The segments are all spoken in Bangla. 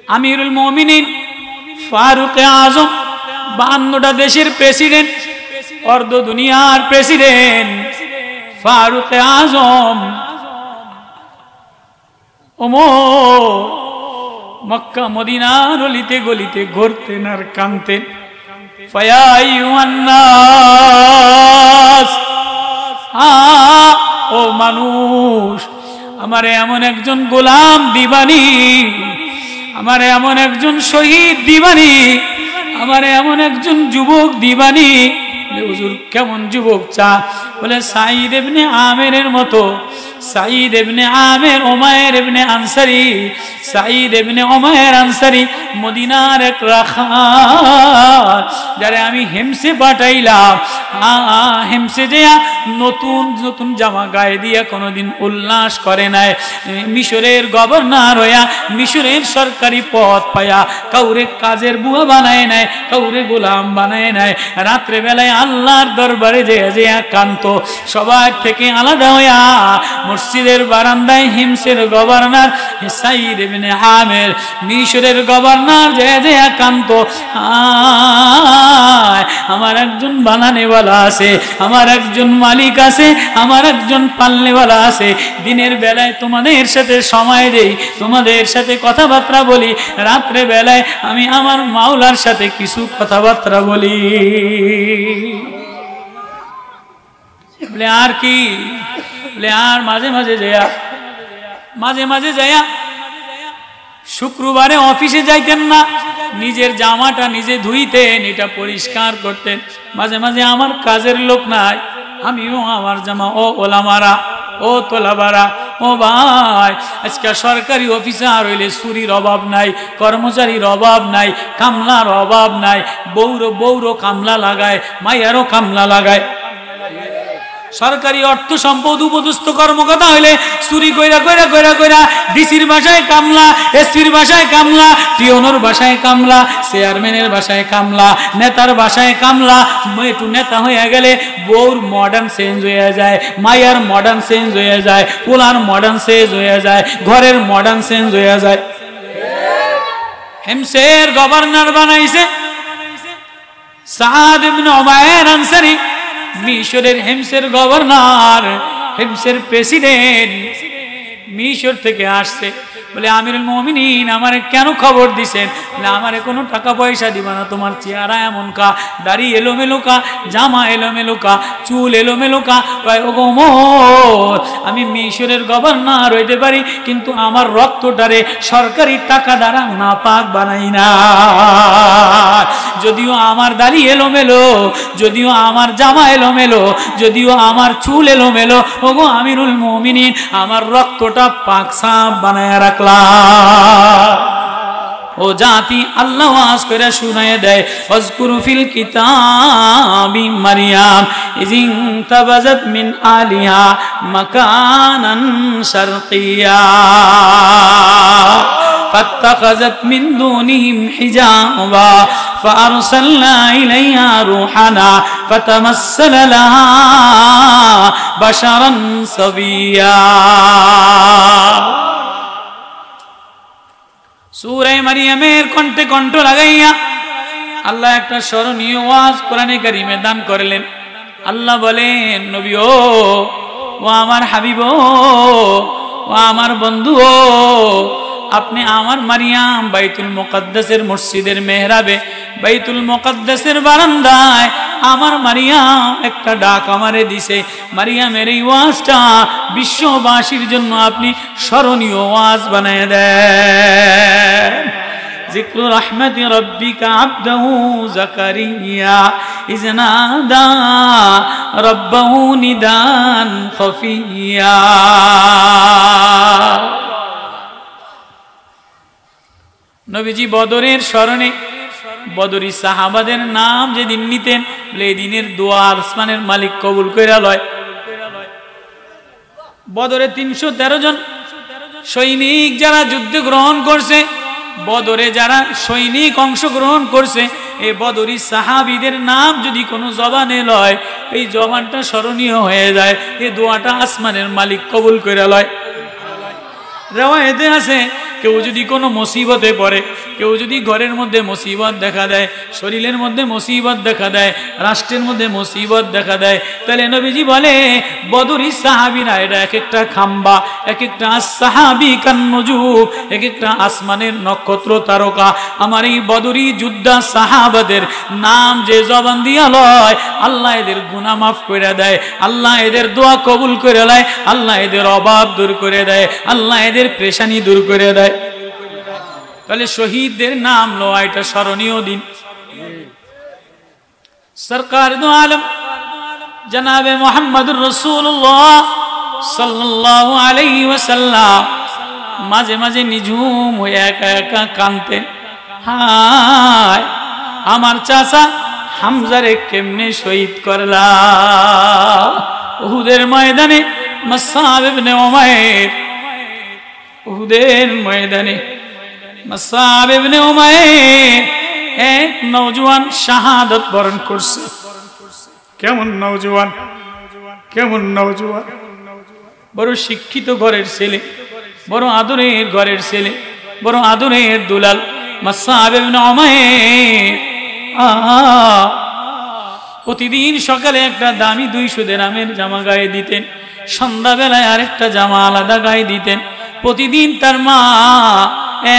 আমিরুল মুমিনিন ফারুকে আজম, 52টা দেশের প্রেসিডেন্ট, অর্ধ দুনিয়ার প্রেসিডেন্ট ফারুকে আজম ওমর মক্কা মদিনার অলিতে গলিতে ঘুরতেন আর কাঁদতেন। ফায়া আইয়ুহান নাস, ও মানুষ, আমারে এমন একজন গোলাম দিবানি, আমারে এমন একজন শহীদ দিবানি, আমারে এমন একজন যুবক দিবানি। হুজুর কেমন যুবক চা? বলে সাঈদ ইবনে আমিরের মতো, সাঈদ ইবনে আমির উমাইর ইবনে আনসারী, সাঈদ ইবনে উমাইর আনসারী মদিনার এক রাখাল, যারে আমি হেমসে পাঠাইলাম। হেমসে যেয়া নতুন নতুন জামা গায়ে দিয়া কোনোদিন উল্লাস করে নাই। মিশরের গভর্নর হইয়া মিশরের সরকারি পদ পায়া কাউরে কাজের বুয়া বানায় নাই, কাউরে গোলাম বানায় নাই। রাত্রে বেলায় আল্লাহর দরবারে যেয়া কান্ত, সবার থেকে আলাদা হইয়া মসজিদের বারান্দায় হিমসের গভর্নর সাঈদ ইবনে আমির, মিশরের গভর্নর যেয়া কান্ত, আমার একজন বানানেওয়ালা আছে, আমার একজন মালিক আছে, আমার একজন পালনেওয়ালা আছে। দিনের বেলায় তোমাদের সাথে সময় দেই, তোমাদের সাথে কথাবার্তা বলি, রাত্রে বেলায় আমি আমার মাওলার সাথে কিছু কথাবার্তা বলি। বলে আর কি? বলে আর মাঝে মাঝে যায়া শুক্রবারে অফিসে যাইতেন না, নিজের জামাটা নিজে ধুইতেন, এটা পরিষ্কার করতেন। মাঝে মাঝে আমার কাজের লোক নাই, আমিও আমার জামা, ও ওলামারা, ও তোলাবারা, ও ভাই, আজকে সরকারি অফিসার হইলে চুরির অভাব নাই, কর্মচারীর অভাব নাই, কামলার অভাব নাই। বৌরো কামলা লাগায়, মাইয়ারও কামলা লাগায়। সরকারি অর্থ সম্পদ উপদস্থ কর্মকর্তা হইলে চুরি কইরা ডিসির বাসায় কামলা, এসপির বাসায় কামলা, পিওনোর বাসায় কামলা, চেয়ারম্যানের বাসায় কামলা, নেতার বাসায় কামলা। একটু নেতা হয়ে গেলে বউর মডার্ন চেঞ্জ হয়ে যায়, মাইয়ার মডার্ন চেঞ্জ হয়ে যায়, পোলার মডার্ন চেঞ্জ হয়ে যায়, ঘরের মডার্ন চেঞ্জ হয়ে যায়। হেমসের গভর্নর বানাইছে সাদ ইবনে উমাইর আনসারী, মিশরের হেমসের গভর্নর, হেমসের প্রেসিডেন্ট মিশর থেকে আসছে। বলে আমিরুল মুমিনিন আমারে কেন খবর দিছেন? বলে আমারে কোনো টাকা পয়সা দিবা না, তোমার চেহারা এমন কা, দাড়ি এলোমেলো কা, জামা এলোমেলো কা, চুল এলোমেলো কা। আমি মিশরের গভর্নর হইতে পারি, কিন্তু আমার রক্তটারে সরকারি টাকা দ্বারা নাপাক বানাই না। যদিও আমার দাড়ি এলোমেলো, যদিও আমার জামা এলোমেলো, যদিও আমার চুল এলোমেলো, ওগো আমিরুল মুমিনিন আমার রক্তটা পাক সাফ বানায় রাখলাম। ও জাতি আল্লাহ ওয়াজ করে শুনায়ে দেয়, ওয়াজকুরু ফিল কিতাবি মারইয়াম ইযিন তাবাযাত মিন আলিহা মাকানান শারকিয়া ফাত্তাখাযাত মিন দুনিহিম হিজাবা فأرسلنا إليها روحنا فتمثل لها بشرا سويا। সূরা মারইয়ামের কণ্ঠে কণ্ঠ লাগাইয়া আল্লাহ একটা স্মরণীয় ওয়াজ কোরআনে কারিমে দান করলেন। আল্লাহ বলেন, নবী ও আমার হাবিব ও আমার বন্ধু ও, আপনি আমার মারিয়াম বাইতুল মুকাদ্দাসের মসজিদের মেহরাবে, বাইতুল মুকাদ্দাসের বারান্দায় আমার মারিয়াম একটা ডাক আমারে দিছে। মারিয়ামের এই ওয়াজটা বিশ্ববাসীর জন্য আপনি স্মরণীয় ওয়াজ বানায় দেন। যিকরু রাহমাতি রাব্বিকা আবদাহু যাকারিয়া ইয নাদা রাব্বাহু নিদান খাফিয়া। নবীজি বদরের স্মরণে বদরি সাহাবাদের নাম যেদিন নিতেন, বলে এই দিনের দোয়া আসমানের মালিক কবুল কইরা লয়। বদরে 313 জন সৈনিক যারা যুদ্ধে গ্রহণ করছে, বদরে যারা সৈনিক অংশগ্রহণ করছে, এই বদরি সাহাবীদের নাম যদি কোনো জবানে লয়, এই জবানটা স্মরণীয় হয়ে যায়, এই দোয়াটা আসমানের মালিক কবুল কইরা লয়। রিওয়ায়েতে আছে কেউ যদি কোনো মুসিবতে পড়ে, কেউ যদি ঘরের মধ্যে মুসিবত দেখা দেয়, শরীরের মধ্যে মুসিবত দেখা দেয়, রাষ্ট্রের মধ্যে মুসিবত দেখা দেয়, তাহলে নবীজি বলে বদরি সাহাবীরা এরা এক একটা খাম্বা, এক একটা সাহাবী কান্নজুম, এক একটা আসমানের নক্ষত্র তারকা। আমার এই বদরি যোদ্ধা সাহাবাদের নাম যে জবান দিয়া লয়, আল্লাহ এদের গুনাহ মাফ করে দেয়, আল্লাহ এদের দোয়া কবুল করে দেয়, আল্লাহ এদের অভাব দূর করে দেয়, আল্লাহ এদের পেরেশানি দূর করে দেয়। তাহলে শহীদদের নাম লওয়া এটা স্মরণীয় দিন। সরকার দো আলম জনাবে মুহাম্মদুর রাসূলুল্লাহ সাল্লাল্লাহু আলাইহি ওয়াসাল্লাম মাঝে মাঝে নিঝুম হয়ে একা একা কাঁদতেন। হায় আমার চাচা হামজারে কেমনে শহীদ করলা উহুদের ময়দানে। মুসআব ইবনে উমাইর উহুদের ময়দানে মুসআব ইবনে উমাইর এক নওজোয়ান শাহাদাত বরণ করছে। কেমন নওজোয়ান, কেমন নওজোয়ান, বড় শিক্ষিত ঘরের ছেলে, বড় আদরের ঘরের ছেলে, বড় আদরের দুলাল মুসআব ইবনে উমাইর। প্রতিদিন সকালে একটা দামি 200 দিরহামের জামা গায়ে দিতেন, সন্ধ্যাবেলায় আরেকটা জামা আলাদা গায়ে দিতেন। প্রতিদিন তার মা,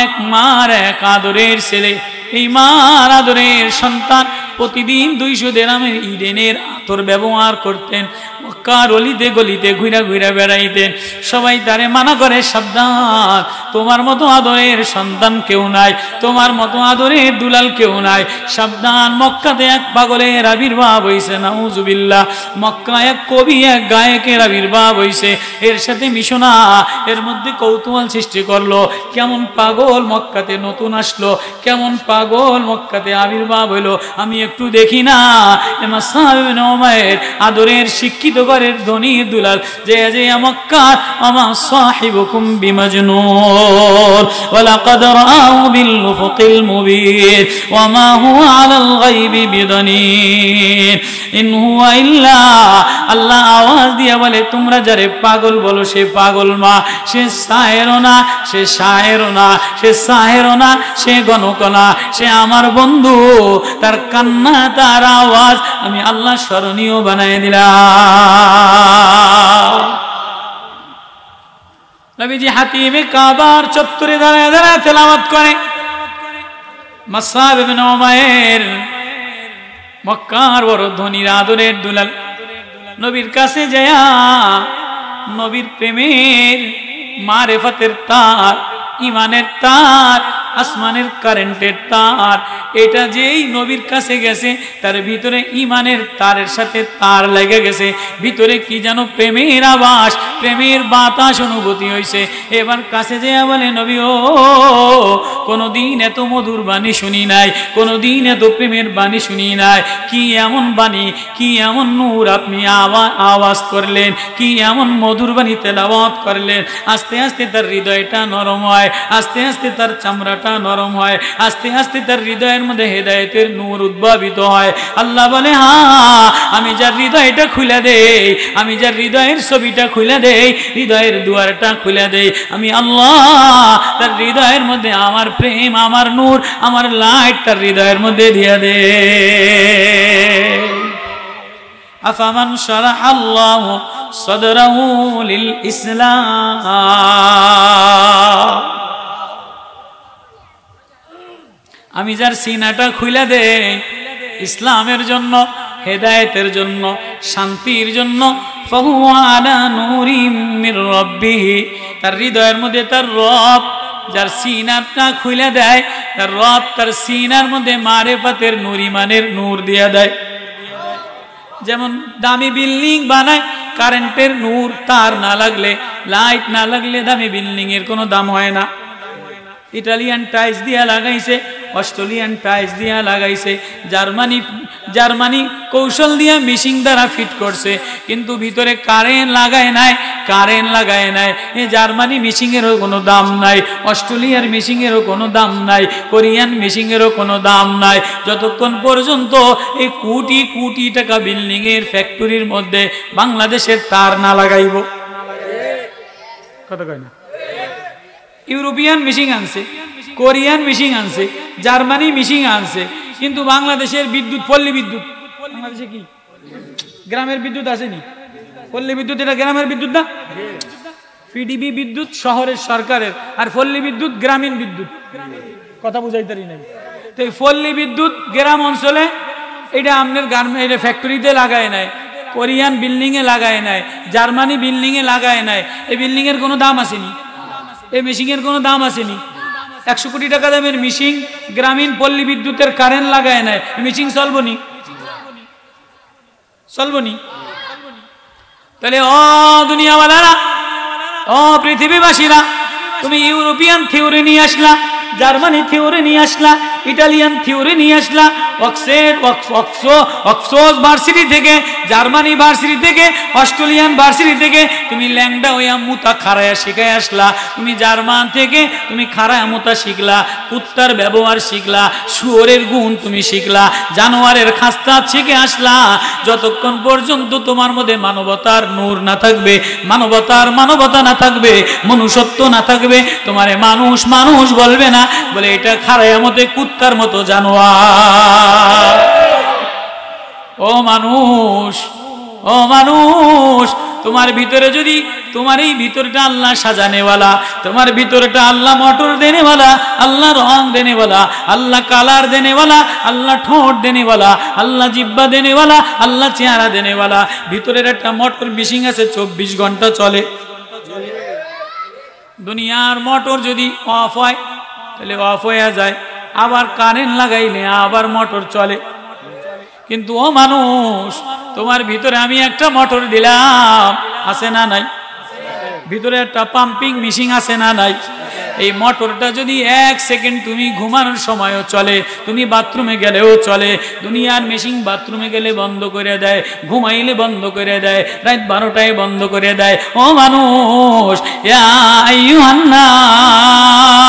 এক মার এক আদরের ছেলে, এই মার আদরের সন্তান প্রতিদিন 200 দিরহামের ইডেনের আতর ব্যবহার করতেন। মক্কার অলিতে গলিতে ঘুরা ঘুরা বেড়াইতেন। সবাই তারে মানা করে, সাবধান, তোমার মতো আদরের সন্তান কেউ নাই, তোমার মতো আদরের দুলাল কেউ নাই, সাবধান। মক্কাতে এক পাগলের আবির্ভাব হইছে, নাউজুবিল্লাহ। মক্কা এক কবি, এক গায়কের আবির্ভাব হইছে, এর সাথে মিশনা, এর মধ্যে কৌতূহল সৃষ্টি করলো। কেমন পাগল মক্কাতে নতুন আসলো, কেমন পাগল মক্কাতে আবির্ভাব হইলো, আমি একটু দেখি না। মুসআব ইবনে উমাইর আদরের শিক্ষিত ঘরের ধনী দুলাল, যে যে মক্কা আমা সাহিবুকুম বিমাজনুন ওয়ালাকাদ রাআউ বিল উফুকিল মুবিন ওয়া মা হুয়া আলাল গায়বি বিদানিন ইন হুয়া ইল্লা। আল্লাহ আওয়াজ দিয়ে বলে, তোমরা যারে পাগল বলো সে পাগল মা, সে শায়েরও না, সে শায়েরও না, সে শায়েরও না, সে গণক না, সে আমার বন্ধু। তার কান্না, তার আওয়াজ আমি আল্লাহ স্মরণীয় বানায় দিলাম। নবীজি হাতিমে কাবার চত্বরে দাঁড়ায় দাঁড়ায় তেলাওয়াত করে। মুসআব ইবনে উমাইর মক্কার বড় ধনীর আদরের দুলাল, নবীর কাছে যায়া নবীর প্রেমের মারেফাতের তার, ইমানের তার, আসমানের কারেন্টের তার, এটা যেই নবীর কাছে গেছে তার ভিতরে ইমানের তারের সাথে তার লেগে গেছে, ভিতরে কি যেন প্রেমের আবাস, প্রেমের বাতাস অনুভূতি হয়েছে। এবার কাছে যেয়া বলে, নবী ও, কোনদিন এত মধুর বাণী শুনি নাই, কোনদিন এত প্রেমের বাণী শুনি নাই। কি এমন বাণী, কি এমন নূর আপনি আওয়াজ করলেন, কি এমন মধুর বাণী তেলাওয়াত করলেন। আস্তে আস্তে তার হৃদয়টা নরম হয়, আস্তে আস্তে তার চামড়াটা নরম হয়, আস্তে আস্তে তার হৃদয়ের মধ্যে হেদায়েতের নূর উদ্ভাবিত হয়। আল্লাহ বলে, হ্যাঁ, আমি যার হৃদয়টা খুলে দেই, আমি যার হৃদয়ের ছবিটা খুলে দেই, হৃদয়ের দুয়ারটা খুলে দেই, আমি আল্লাহ তার হৃদয়ের মধ্যে আমার প্রেম, আমার নূর, আমার লাইট তার হৃদয়ের মধ্যে দিয়ে দে। আফামান শারাহা আল্লাহু সাদরাহু লিল ইসলাম। আমি যার সিনাটা খুলে দেই ইসলামের জন্য, হেদায়েতের জন্য, শান্তির জন্য, ফাহুয়া আলা নূরিম মির রাব্বিহি, তার হৃদয়ের মধ্যে তার রব যার সিনাটা খুলে দেয়, তার রব তার সিনার মধ্যে মারেফাতের নূর, ইমানের নূর দিয়ে দেয়। যেমন দামি বিল্ডিং বানায়, কারেন্টের নূর তার না লাগলে, লাইট না লাগলে দামি বিল্ডিং এর কোনো দাম হয় না। ইটালিয়ান টাইলস দিয়া লাগাইছে, অস্ট্রেলিয়ান টাইলস দিয়া লাগাইছে, জার্মানি কৌশল দিয়া মিশিং দ্বারা ফিট করছে, কিন্তু ভিতরে কারেন্ট লাগায় নাই, কারেন্ট লাগায় নাই। এই জার্মানি মিশিং এরও কোনো দাম নাই, অস্ট্রেলিয়ার মিশিং এরও কোনো দাম নাই, কোরিয়ান মিশিং এরও কোনো দাম নাই, যতক্ষণ পর্যন্ত এই কোটি কোটি টাকা বিল্ডিং এর ফ্যাক্টরির মধ্যে বাংলাদেশের তার না লাগাইব। কথা কয় না? ইউরোপিয়ান মেশিন আনছে, কোরিয়ান মেশিন আনছে, জার্মানি মেশিন আনছে, কিন্তু বাংলাদেশের বিদ্যুৎ, পল্লী বিদ্যুৎ, বাংলাদেশে কি গ্রামের বিদ্যুৎ আসেনি? পল্লী বিদ্যুৎ এটা গ্রামের বিদ্যুৎ না? পিডিবি বিদ্যুৎ শহরের সরকারের, আর পল্লী বিদ্যুৎ গ্রামীণ বিদ্যুৎ। কথা বুঝাইতারি নাই। তো এই পল্লী বিদ্যুৎ গ্রাম অঞ্চলে এটা আপনার গার্মেন্ট ফ্যাক্টরিতে লাগায় নাই, কোরিয়ান বিল্ডিং এ লাগায় নাই, জার্মানি বিল্ডিং এ লাগায় নাই। এই বিল্ডিং এর কোনো দাম আসেনি, এই মেশিন এর কোনো দাম আসেনি। 100 কোটি টাকা দামের মেশিন গ্রামীণ পল্লী বিদ্যুতের কারেন্ট লাগায় নাই, মেশিন চলবনি? চলবনি? তাহলে ও দুনিয়াওয়ালারা, ও পৃথিবীবাসীরা, তুমি ইউরোপিয়ান থিওরি নিয়ে আসলা, জার্মানি থিওরি নিয়ে আসলা, ইটালিয়ান থিওরি নিয়ে আসলা, অক্সফোর্ড ভার্সিটি থেকে, জার্মানি ভার্সিটি থেকে, অস্ট্রেলিয়ান ভার্সিটি থেকে তুমি ল্যাংডা হইয়া মুতা খারায়া শিখাই আসলা। তুমি জার্মান থেকে তুমি খারায়া মুতা শিখলা, কুত্তার ব্যবহার শিখলা, শুয়োরের গুণ তুমি শিখলা, জানোয়ারের খাস্তা শিখে আসলা। যতক্ষণ পর্যন্ত তোমার মধ্যে মানবতার নূর না থাকবে, মানবতা না থাকবে, মনুষ্যত্ব না থাকবে, তোমারে মানুষ মানুষ বলবে না, বলে এটা খারায়া মতে কুত্তার মতো জানোয়ার। ও মানুষ, ও মানুষ, তোমার ভিতরে যদি, তোমার এই ভিতরটা আল্লাহ সাজানেওয়ালা, তোমার ভিতরটা আল্লাহ মোটর দেনেওয়ালা, আল্লাহ রং দেনেওয়ালা, আল্লাহ কালার দেনেওয়ালা, আল্লাহ ঠোঁট দেনেওয়ালা, আল্লাহ জিব্বা দেনেওয়ালা, আল্লাহ চেহারা দেনেওয়ালা, ভিতরের একটা মোটর মেশিন আছে 24 ঘন্টা চলে। দুনিয়ার মোটর যদি অফ হয় তাহলে অফ হয়ে যায়, আবার কারেন্ট লাগাইলে আবার মোটর চলে। কিন্তু ও মানুষ, তোমার ভিতরে আমি একটা মোটর দিলাম, আছে না নাই? ভিতরে একটা পাম্পিং মেশিন আছে না নাই? এই মোটরটা যদি 1 সেকেন্ড তুমি ঘুমানোর সময়ও চলে, তুমি বাথরুমে গেলেও চলে। দুনিয়ার মেশিন বাথরুমে গেলে বন্ধ করে দেয়, ঘুমাইলে বন্ধ করে দেয়, রাত 12টায় বন্ধ করে দেয়। ও মানুষ, ইয়া আইয়ুহান নাস,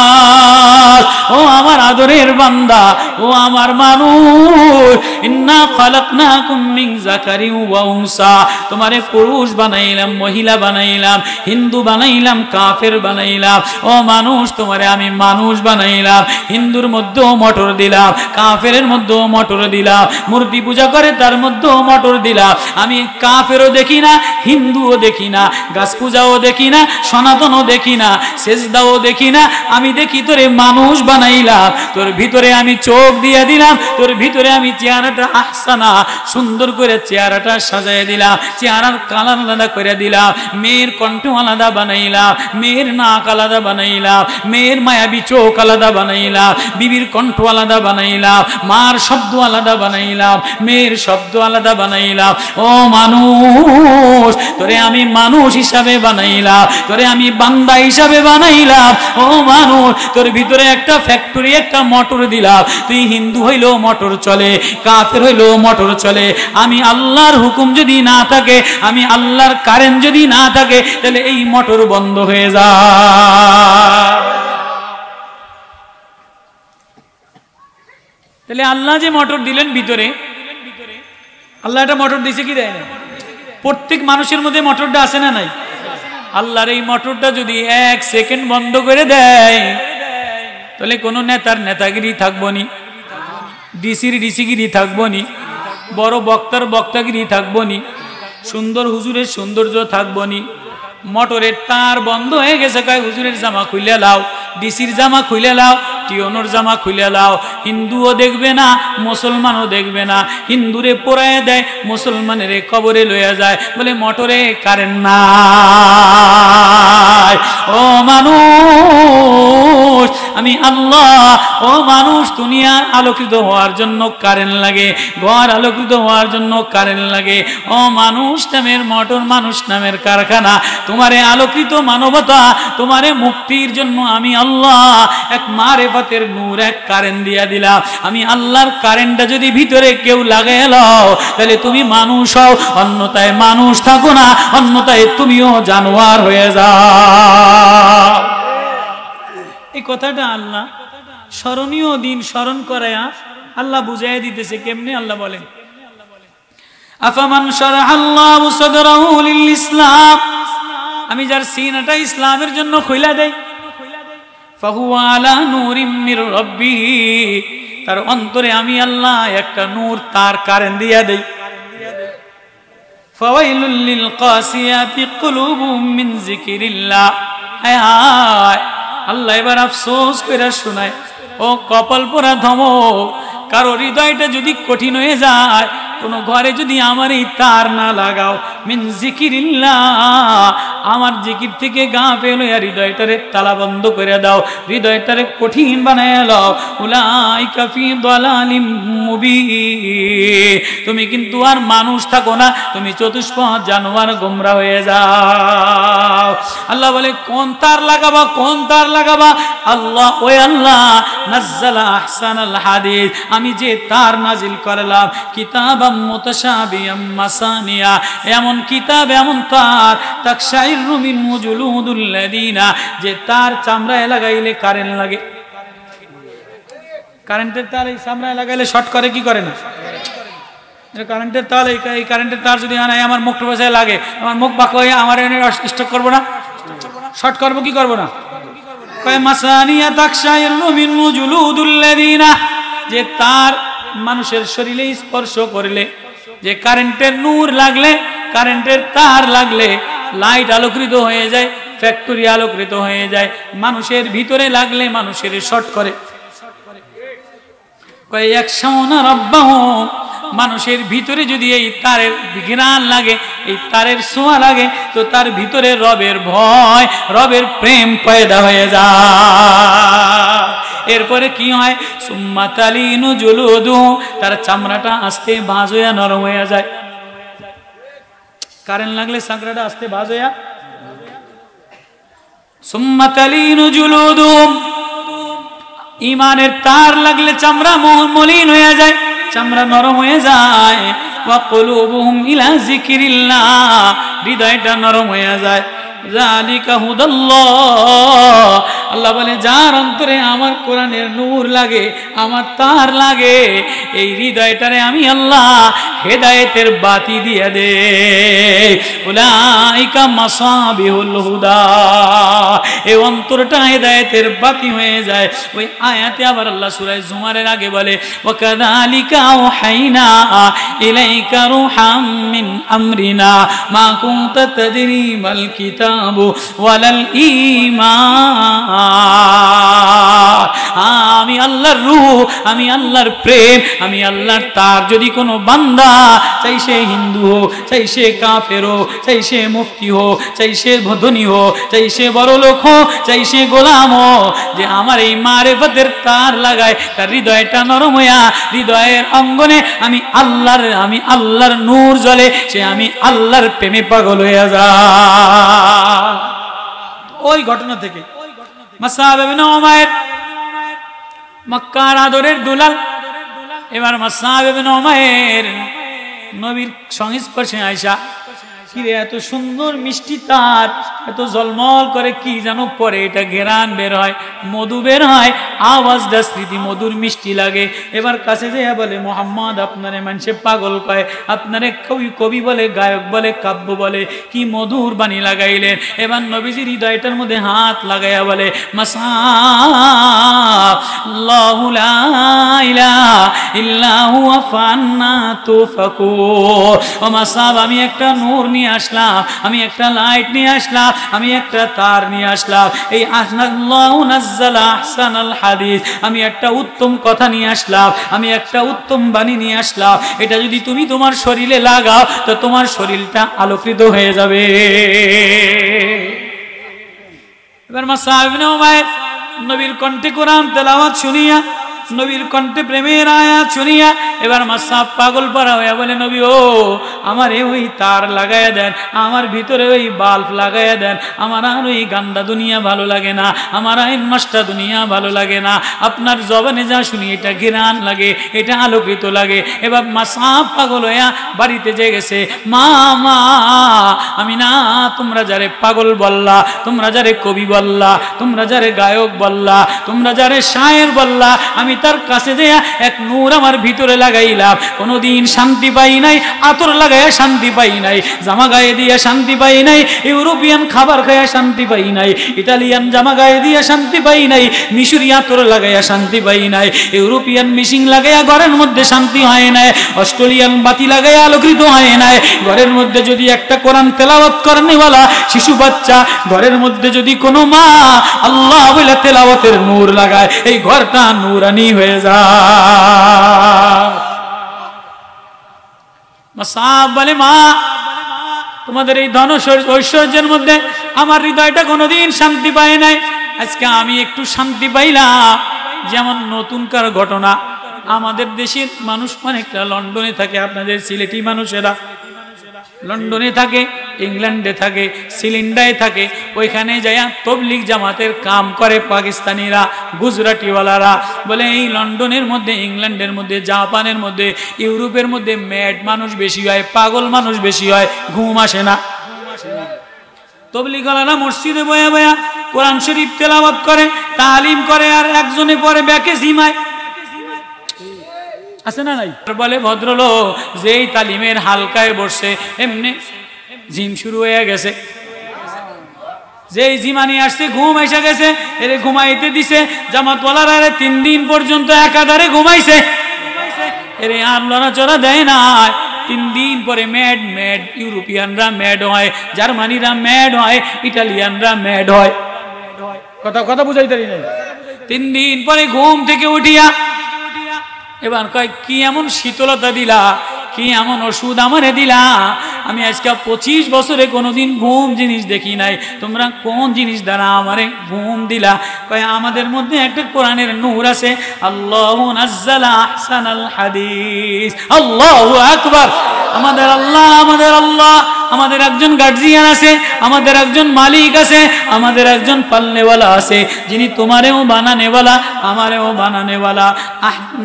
ও আমার আদরের বান্দা, ও আমার মানুষ, ইন্না খালাকনাকুম মিন যাকারিন ওয়া উনসা, তোমারে পুরুষ বানাইলাম, মহিলা বানাইলাম, হিন্দু বানাইলাম, কাফের বানাইলাম। ও মানুষ, তোমারে আমি মানুষ বানাইলাম, হিন্দুর মধ্যেও মোটর দিলাম, কাফেরের মধ্যেও মোটর দিলাম, মূর্তি পূজা করে তার মধ্যেও মোটর দিলাম। আমি কাফেরও দেখি না, হিন্দুও দেখি না, গাছ পূজাও দেখি না, সনাতনও দেখি না, সেজদাও দেখি না, আমি দেখি তোরে মানুষ বানাইলাম। তোর ভিতরে আমি চোখ দিয়ে দিলাম, তোর ভিতরে আমি চেহারাটা আহসানা, সুন্দর করে চেহারাটা সাজাই দিলাম, চেহারার কালার আলাদা করে দিলাম, মেয়ের কণ্ঠ আলাদা বানাইলাম, মেয়ের নাক আলাদা বানাইলাম, মেয়ের মায়াবী চোখ আলাদা বানাইলাম, বিবির কণ্ঠ আলাদা বানাইলাম, মার শব্দ আলাদা বানাইলাম, মেয়ের শব্দ আলাদা বানাইলাম। ও মানুষ, তোরে আমি মানুষ হিসাবে বানাইলাম, তোরে আমি বান্দা হিসাবে বানাইলাম। ও মানুষ, তোর ভিতরে একটা ফ্যাক্টরি, একটা মোটর দিলাম, তুই হিন্দু হইলেও মোটর চলে, কাফের হইলেও মোটর চলে। আমি আল্লাহর হুকুম যদি না থাকে, আমি আল্লাহর কারেন্ট যদি না থাকে, তাহলে এই মোটর বন্ধ হয়ে যায়। তাহলে আল্লাহ যে মোটর দিলেন ভিতরে, আল্লাহ একটা মোটর দিয়েছে কি দেয় না? প্রত্যেক মানুষের মধ্যে মোটরটা আছে না নাই? আল্লাহর এই মোটরটা যদি 1 সেকেন্ড বন্ধ করে দেয়, তাহলে কোনো নেতার নেতাগিরি থাকবো নি, ডিসির ডিসিগিরি থাকবো নি, বড় বক্তার বক্তাগিরি থাকবো নি, সুন্দর হুজুরের সৌন্দর্য থাকবো নি। মোটরের তার বন্ধ হয়ে গেছে, কয় হুজুরের জামা খুলে লাও, ডিসির জামা খুলে লাও, টিওনোর জামা খুলে লাও। হিন্দুও দেখবে না, মুসলমানও দেখবে না, হিন্দুরে পোড়ায় দেয়, মুসলমানের কবরে লইয়া যায়, বলে মোটরে কারেন্ট নাই। ও মানুষ, আমি আল্লাহ। ও মানুষ, দুনিয়া আলোকিত হওয়ার জন্য কারেন্ট লাগে, ঘর আলোকিত হওয়ার জন্য কারেন্ট লাগে। ও মানুষ নামের মোটর, মানুষ নামের কারখানা, তোমারে আলোকিত মানবতা, তোমারে মুক্তির জন্য আমি আল্লাহ এক মারেফাতের নূর, এক কারেন্ট দিয়া দিলাম। আমি আল্লাহর কারেন্টটা যদি ভিতরে কেউ লাগাই লাও, তাহলে তুমি মানুষ হও, অন্যথায় মানুষ থাকো না, অন্যথায় তুমিও জানোয়ার হয়ে যাও। এই কথাটা আল্লাহ স্মরণীয় দিন স্মরণ করায়া আল্লাহ বুঝাইয়া দিতেছে। কেমনে? আল্লাহ বলেন, আফামান শারাহাল্লাহু সাদরাহু লিল ইসলাম, আমি যার সিনাটা ইসলামের জন্য খুইলা দেই, ফাহুয়া আলা নূরিম মির রাব্বিহি, তার অন্তরে আমি আল্লাহ একটা নূর তার কারেন্ট দিয়া দেই। ফাওয়াইলুল লিল কাসিয়াতি কুলুবুহুম মিন যিকিরিল্লাহ। হায় হায়, আল্লাহ এবার আফসোস করে শোনায়, ও কপাল পোড়া ধমক, কারো হৃদয়টা যদি কঠিন হয়ে যায়, কোন ঘরে যদি আমার এই তার না লাগাও, মিন যিকিরিল্লাহ, আমার জিকির থেকে গা ফেল আর হৃদয়টারে তালা বন্ধ করে দাও, হৃদয়টারে কঠিন বানায় দাও, উলাইকা ফি দালালিম মুবিন, তুমি কিন্তু আর মানুষ থাকো না, তুমি চতুষ্পদ জানোয়ার গোমরা হয়ে যাও। আল্লাহ বলে কোন তার লাগাবা, কোন তার লাগাবা? আল্লাহ, ওই আল্লাহ নাজ্জালা আহসানাল হাদিস, আমি যে তার নাজিল করলাম, কিতাবাম মুতাশাবিহাম মাসানিয়া, এমন কিতাব, এমন তার, তাকশাইরু মিনহু জুলুদুল লাযিনা, যে তার চামড়ায় লাগাইলে কারেন্ট লাগে। কারেন্টের তার এই চামড়ায় লাগাইলে শর্ট করে কি করে না? কারেন্টের তার, এই কারেন্টের তার যদি আনাই আমার মুখটা বসে লাগে, আমার মুখ বাঁকা হয়ে আমার স্টক করবো না, শর্ট করবো কি করবো না? কয় মাসানিয়া তাকশাইরু মিনহু জুলুদুল লাযিনা, যে তার মানুষের শরীরে স্পর্শ করলে, যে কারেন্টের নূর লাগলে, কারেন্টের তার লাগলে লাইট আলোকিত হয়ে যায়, ফ্যাক্টরি আলোকিত হয়ে যায়, মানুষের ভিতরে লাগলে মানুষের শর্ট করে। কয় ইয়াকশাউনা রাব্বাহুম, মানুষের ভিতরে যদি এই তারের ঘ্রাণ লাগে, এই তারের ছোঁয়া লাগে, তো তার ভিতরে রবের ভয়, রবের প্রেম পয়দা হয়ে যায়। এরপরে কি হয়? সুম্মা তালিনু জুলুদুহুম, তার চামড়াটা আস্তে ভাঁজ হইয়া নরম হয়ে যায়। কারেন্ট লাগলে চামড়াটা আস্তে ভাঁজ হইয়া, সুম্মা তালিনু জুলুদুহুম, ঈমানের তার লাগলে চামড়া মলিন হয়ে যায়, চামড়া নরম হয়ে যায়। ওয়া কুলুবুহুম ইলা যিকিরিল্লাহ, হৃদয়টা নরম হয়ে যায়। যালিকা হুদাল্লাহ, আল্লাহ বলে যার অন্তরে আমার কোরআনের নূর লাগে, আমার তার লাগে, এই হৃদয়টারে আমি আল্লাহ হেদায়েতের বাতি দিয়ে দে। উলাইকা মাসাবিহুল হুদা, এই অন্তরটা হেদায়েতের বাতি হয়ে যায়। ওই আয়াতে আবার আল্লাহ সূরা জুমারের আগে বলে, ওয়া কাযালিকা আওহাইনা ইলাইকা রূহাম মিন আমরিনা মা কুনতা তাদরি মাল কিতাবু ওয়ালাল ঈমান। আমি আল্লাহর রূহ, আমি আল্লাহর প্রেম, আমি আল্লাহর তার যদি কোনো বান্দা, চাই সে হিন্দু হোক, চাই সে কাফের হোক, চাই সে মুফতি হোক, চাই সে ধনী হোক, চাই সে বড় লোক হোক, চাই সে গোলাম হোক, যে আমার এই মারিফতের তার লাগায়, তার হৃদয়টা নরম হইয়া হৃদয়ের অঙ্গনে আমি আল্লাহর নূর জ্বলে, সে আমি আল্লাহর প্রেমে পাগল হইয়া যায়। ওই ঘটনা থেকে মুসআব ইবনে উমাইর, মক্কার আদরের দুলাল, এবার মুসআব ইবনে উমাইর নবীর সংস্পর্শে আয়েশা, কিরে এত সুন্দর মিষ্টি তার, এত জলমল করে, কি জানো পরে এটা ঘেরান বের হয়, মধু বের হয়, আওয়াজটা স্মৃতি মধুর মিষ্টি লাগে। এবার কাছে যেয়ে বলে, মোহাম্মদ আপনারে মানুষে পাগল কয়, আপনারে কবি বলে, গায়ক বলে, কাব্য বলে, কি মধুর বাণী লাগাইলেন। এবার নবীজির হৃদয়টার মধ্যে হাত লাগাইয়া বলে, মাসআব আল্লাহু লা ইলাহা ইল্লা হুয়া ফান্না তুফাকুন, ও মাসআব আমি একটা নূর নিয়ে আসলাম, আমি একটা লাইট নিয়ে আসলাম, আমি একটা তার নিয়ে আসলাম, এই আল্লাহু নাজ্জালা আহসানাল হাদিস, আমি একটা উত্তম কথা নিয়ে আসলাম, আমি একটা উত্তম বাণী নিয়ে আসলাম, এটা যদি তুমি তোমার শরীরে লাগাও তো তোমার শরীরটা আলোকিত হয়ে যাবে। এবার মুসআব ইবনে উমাইর নবীর কণ্ঠে কোরআন তেলাওয়াত শুনিয়া, নবীর কণ্ঠে প্রেমের আয়াত শুনিয়া এবার মুসআব পাগল পারা হইয়া বলে, নবী ও আমার ওই তার লাগাইয়া দেন, আমার ভিতরে ওই বাল্ব লাগাইয়া দেন, আমার আর ওই গান্দা দুনিয়া ভালো লাগে না, আমার আর নষ্টা দুনিয়া ভালো লাগে না, আপনার জবানে যা শুনি এটা ঘিরান লাগে, এটা আলোকিত লাগে। এবার মুসআব পাগল হইয়া বাড়িতে যে গেছে, মা মা আমি না, তোমরা যারে পাগল বললা, তোমরা যারে কবি বললা, তোমরা যারে গায়ক বললা, তোমরা যারে শায়ের বললা, আমি তার কাছে যেয়া এক নূর আমার ভিতরে লাগাইলাম, কোনোদিন শান্তি পাই নাই, আতর লাগাইয়া শান্তি পাই নাই, জামা গায়ে দিয়া শান্তি পাই নাই, ইউরোপিয়ান খাবার খাইয়া শান্তি পাই নাই, ইটালিয়ান জামা গায়ে দিয়া শান্তি পাই নাই, মিশরি আতর লাগাইয়া শান্তি পাই নাই, ইউরোপিয়ান মিশিং লাগাইয়া ঘরের মধ্যে শান্তি হয় নাই, অস্ট্রেলিয়ান বাতি লাগাইয়া আলোকিত হয় নাই। ঘরের মধ্যে যদি একটা কোরআন তেলাওয়াত করেনওয়ালা শিশু বাচ্চা, ঘরের মধ্যে যদি কোনো মা আল্লাহ বলে তেলাওয়াতের নূর লাগায়, এই ঘরটা নূরানি হয়ে যায়। মাসাব বলে, মা তোমাদের এই ধন ঐশ্বর্যের মধ্যে আমার হৃদয়টা কোনোদিন শান্তি পায় নাই, আজকে আমি একটু শান্তি পাইলাম। যেমন নতুনকার ঘটনা, আমাদের দেশের মানুষ অনেকটা লন্ডনে থাকে, আপনাদের সিলেটি মানুষেরা লন্ডনে থাকে, ইংল্যান্ডে থাকে, সিলিন্ডায় থাকে, ওইখানে যাইয়া তবলিগ জামাতের কাম করে পাকিস্তানিরা, গুজরাটিওয়ালারা। বলে এই লন্ডনের মধ্যে, ইংল্যান্ডের মধ্যে, জাপানের মধ্যে, ইউরোপের মধ্যে ম্যাড মানুষ বেশি হয়, পাগল মানুষ বেশি হয়, ঘুম আসে না। তবলিগওয়ালারা মসজিদে বয়া বয়া কোরআন শরীফ তেলাওয়াত করে, তালিম করে, আর একজনে পরে ব্যাকে জিমায়, আছে না নাই? বলে ভদ্রলোক যেই তালিমের হালকায় বসছে এমনি জিম শুরু হয়ে গেছে, যেই জিমানি আসছে ঘুম এসে গেছে, এরে ঘুমাইতে দিছে জামাতওয়ালারা, আরে 3 দিন পর্যন্ত একাধারে ঘুমাইছে, এরে আর লড়াচড়া দেয় না। 3 দিন পরে ম্যাড ম্যাড, ইউরোপিয়ানরা ম্যাড হয়, জার্মানিরা ম্যাড হয়, ইটালিয়ানরা ম্যাড হয়। কথা কথা বুঝাইতে পারি না। 3 দিন পরে ঘুম থেকে উঠিয়া এবার কয়, কি এমন শীতলতা দিলা, কি এমন ওষুধ আমারে দিলা, আমি আজকে 25 বছরে কোনোদিন ঘুম জিনিস দেখি নাই, তোমরা কোন জিনিস দ্বারা আমারে ঘুম দিলা? কয়, আমাদের মধ্যে একটা কোরআনের নূর আছে, আল্লাহু নাজ্জালা আহসানাল হাদিস। আল্লাহু আকবার। আমাদের আল্লাহ, আমাদের আল্লাহ, আমাদের একজন গার্জিয়ান আছে, আমাদের একজন মালিক আছে, আমাদের একজন পালনেওয়ালা আছে, যিনি তোমারেও বানানেওয়ালা, আমারেও বানানেওয়ালা।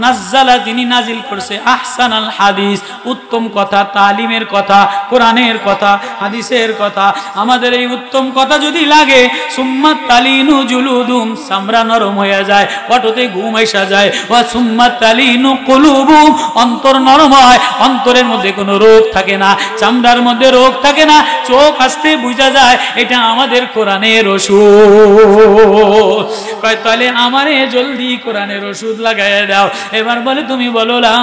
নাজ্জালা, তিনি নাজিল করছে আহসানাল হাদিস, উত্তম কথা, তালিমের কথা, কোরআনের কথা, হাদিসের কথা। আমাদের এই উত্তম কথা যদি লাগে, সুম্মাত তালিনু জুলুদুম, চামড়া নরম হয়ে যায়, অটোতে ঘুম এসে যায়। ওয়া সুম্মাত তালিনু কুলুবুম, অন্তর নরম হয়, অন্তরের মধ্যে কোনো রোগ থাকে না, চামড়ার মধ্যে রোগ থাকে না, চোখ আসতে বুঝা যায় এটা আমাদের কোরআনের ওষুধ। কয়, তাহলে আমারে জলদি কোরআনের ওষুধ লাগাইয়া দাও। এবার বলে, তুমি বলো লা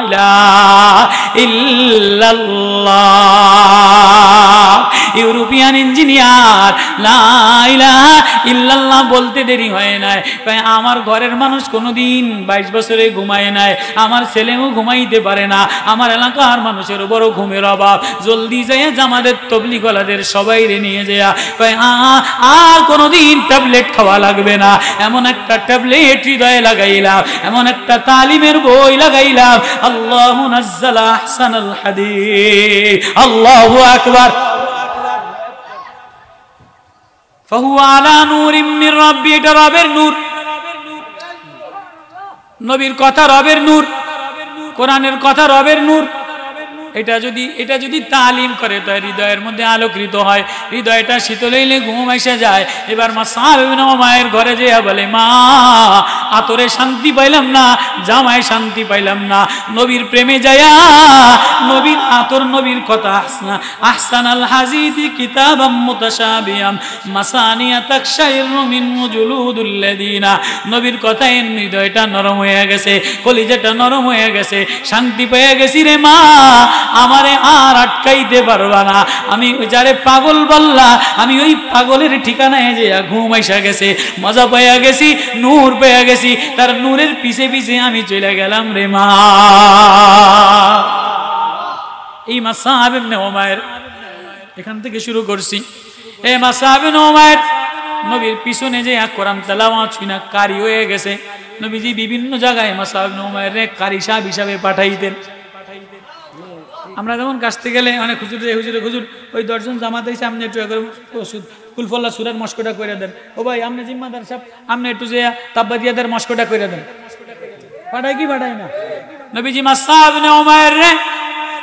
ইলাহা ইল্লাল্লাহ। ইউরোপিয়ান ইঞ্জিনিয়ার লা ইলাহা ইল্লাল্লাহ বলতে দেরি হয় নাই। কয়, আমার ঘরের মানুষ কোনোদিন 22 বছরে ঘুমায় নাই, আমার ছেলেও ঘুমাইতে পারে না, আমার এলাকার মানুষের বড় ঘুমের অভাব, জলদি যায় জামাদের তবলিগওয়ালাদের সবাই রে নিয়ে যায়। কয়, আর কোনোদিন ট্যাবলেট খাওয়া লাগবে না, এমন একটা ট্যাবলেট হৃদয়ে লাগাইলাম, এমন একটা তালিমের বই লাগাইলাম, আল্লাহু নাজ্জালা আহসানাল হাদিস। আল্লাহু আকবার। ফাহুয়া আলা নূরিম মির রাব্বি, এটা রবের নূর, নবীর কথা রবের নূর, কোরআনের কথা রবের নূর। এটা যদি তালিম করে তো হৃদয়ের মধ্যে আলোকিত হয়, হৃদয়টা শীতল হইলে ঘুম এসে যায়। এবার মাসাব ইবনে উমাইর ঘরে যেয়া বলে, মা আতরে শান্তি পাইলাম না, জামায় শান্তি পাইলাম না, নবীর প্রেমে যায়া নবীর আতর, নবীর কথা, আহসানাল হাজিদি কিতাবাম মুতাশাবিয়াম মাসানিয়া তাকশাইরু মিনহু জুলুদুল লাযিনা, নবীর কথায় হৃদয়টা নরম হয়ে গেছে, কলিজাটা নরম হয়ে গেছে, শান্তি পেয়ে গেছি রে মা, আমারে আর আটকাইতে পারবা না। আমি যারে পাগল বললা, আমি ওই পাগলের ঠিকানায় যে ঘুম আইসা গেছে, মজা পাইয়া গেছি, নূর পেয়ে গেছি, তার নূরের পিছে পিছে আমি চলে গেলাম রে মা। এই মাসআব ইবনে উমাইর এখান থেকে শুরু করছি। এই মাসআব ইবনে উমাইর নবীর পিছনে যে কোরআন তেলাওয়াত শুনে কারি হয়ে গেছে। নবীজি বিভিন্ন জায়গায় মাসআব ইবনে উমাইরে কারি সাহেব হিসাবে পাঠাইতেন। আমরা যেমন কাছতে গেলে অনেক হুজুর ওই 10 জন জামাত হয়েছে, আপনি একটু কুলফল্লা সুরার মস্কোটা করে দেন। ও ভাই, আপনি জিম্মাদার সাহেব, আপনি একটু যে তাব্বাদিয়াদের মস্কোটা করে দেন। পাঠায় কি পাঠায় না? নবীজি মাসআব ইবনে উমাইর রে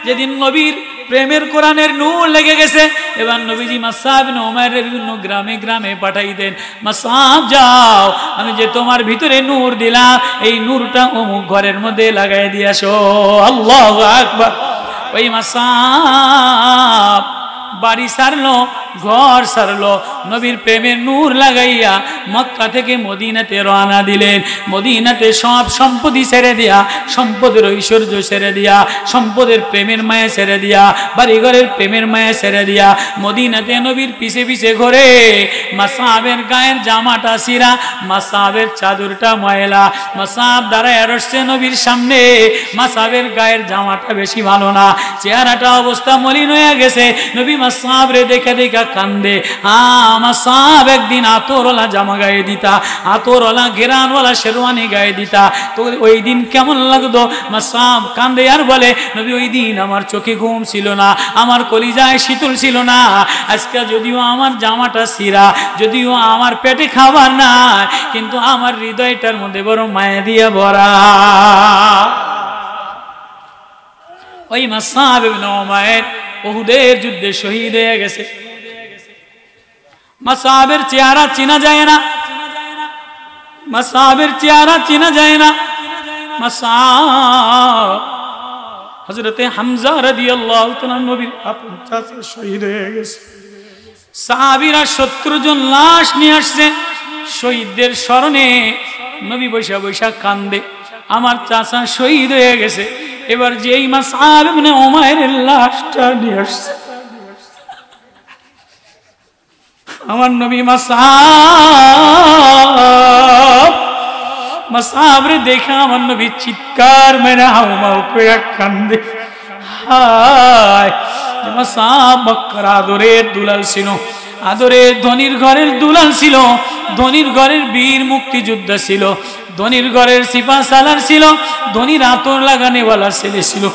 যেদিন নবীর প্রেমের কোরআনের নূর লেগে গেছে। এবার নবীজি মাসআব ইবনে উমাইরের বিভিন্ন গ্রামে গ্রামে পাঠাই দেন, মাসআব যাও, আমি যে তোমার ভিতরে নূর দিলাম এই নূরটা অমুক ঘরের মধ্যে লাগাই দিয়ে আসো। আল্লাহু আকবার। ওই মাসআব বাড়ি সারলো, ঘর সারলো, নবীর প্রেমের নূর লাগাইয়া মক্কা থেকে মদিনাতে রওনা দিলেন। মদিনাতে সব সম্পত্তি ছেড়ে দিয়া, সম্পদের ঐশ্বর্য ছেড়ে দিয়া, সম্পদের প্রেমের মায়া ছেড়ে দিয়া, বাড়িঘরের প্রেমের মায়া ছেড়ে দিয়া মদিনাতে নবীর পিছে পিছে ঘরে। মাসআবের গায়ের জামাটা ছিঁড়া, মাসআবের চাদরটা ময়লা, মাসআব দাঁড়ায় আসছে নবীর সামনে। মাসআবের গায়ের জামাটা বেশি ভালো না, চেহারাটা অবস্থা মলিন হয়ে গেছে। নবী মাসআব রে দেখে দেখে কান্দে। মাসআব একদিন আতরওয়ালা জামা গায়ে দিতা, আতরওয়ালা ঘেরানওয়ালা শেরওয়ানি গায়ে দিতা, তো ওই দিন কেমন লাগতো? মাসআব কান্দে আর বলে, নবী ওই দিন আমার চোখে ঘুম ছিল না, আমার কলিজায় শীতল ছিল না। আজকে যদিও আমার জামাটা ছিঁড়া, যদিও আমার পেটে খাবার নাই, কিন্তু আমার হৃদয়টার মধ্যে বড় মায়া দিয়ে ভরা। ওই মাসআব ইবনে উমাইর উহুদের যুদ্ধে শহীদ হয়ে গেছে। মাসআবের চেহারা চেনা যায় না, মাসআবের চেহারা চেনা যায় না। মাসআব হযরতে হামজা রাদিয়াল্লাহু তাআলা নবীর আপন চাচা শহীদ হয়ে গেছে। সাহাবীরা 70 জন লাশ নিয়ে আসছে শহীদদের স্মরণে। নবী বৈশা বৈশা কান্দে, আমার চাচা শহীদ হয়ে গেছে। এবার যেই মাসআব ইবনে উমাইরের লাশটা নিয়ে আসছে, আমার নবী মাসআব রে দেখা আমার নবী চিৎকার মেরে হাউমাউ করে কান্দে। হায়, মাসআব মক্কার আদরের দুলাল ছিল, আদরের ধনির ঘরের দুলাল ছিল, ধনির ঘরের বীর মুক্তিযোদ্ধা ছিল, ধনির ঘরের সিপাহ সালার ছিল, ধনির আতর লাগানেওয়ালা ছেলে ছিল।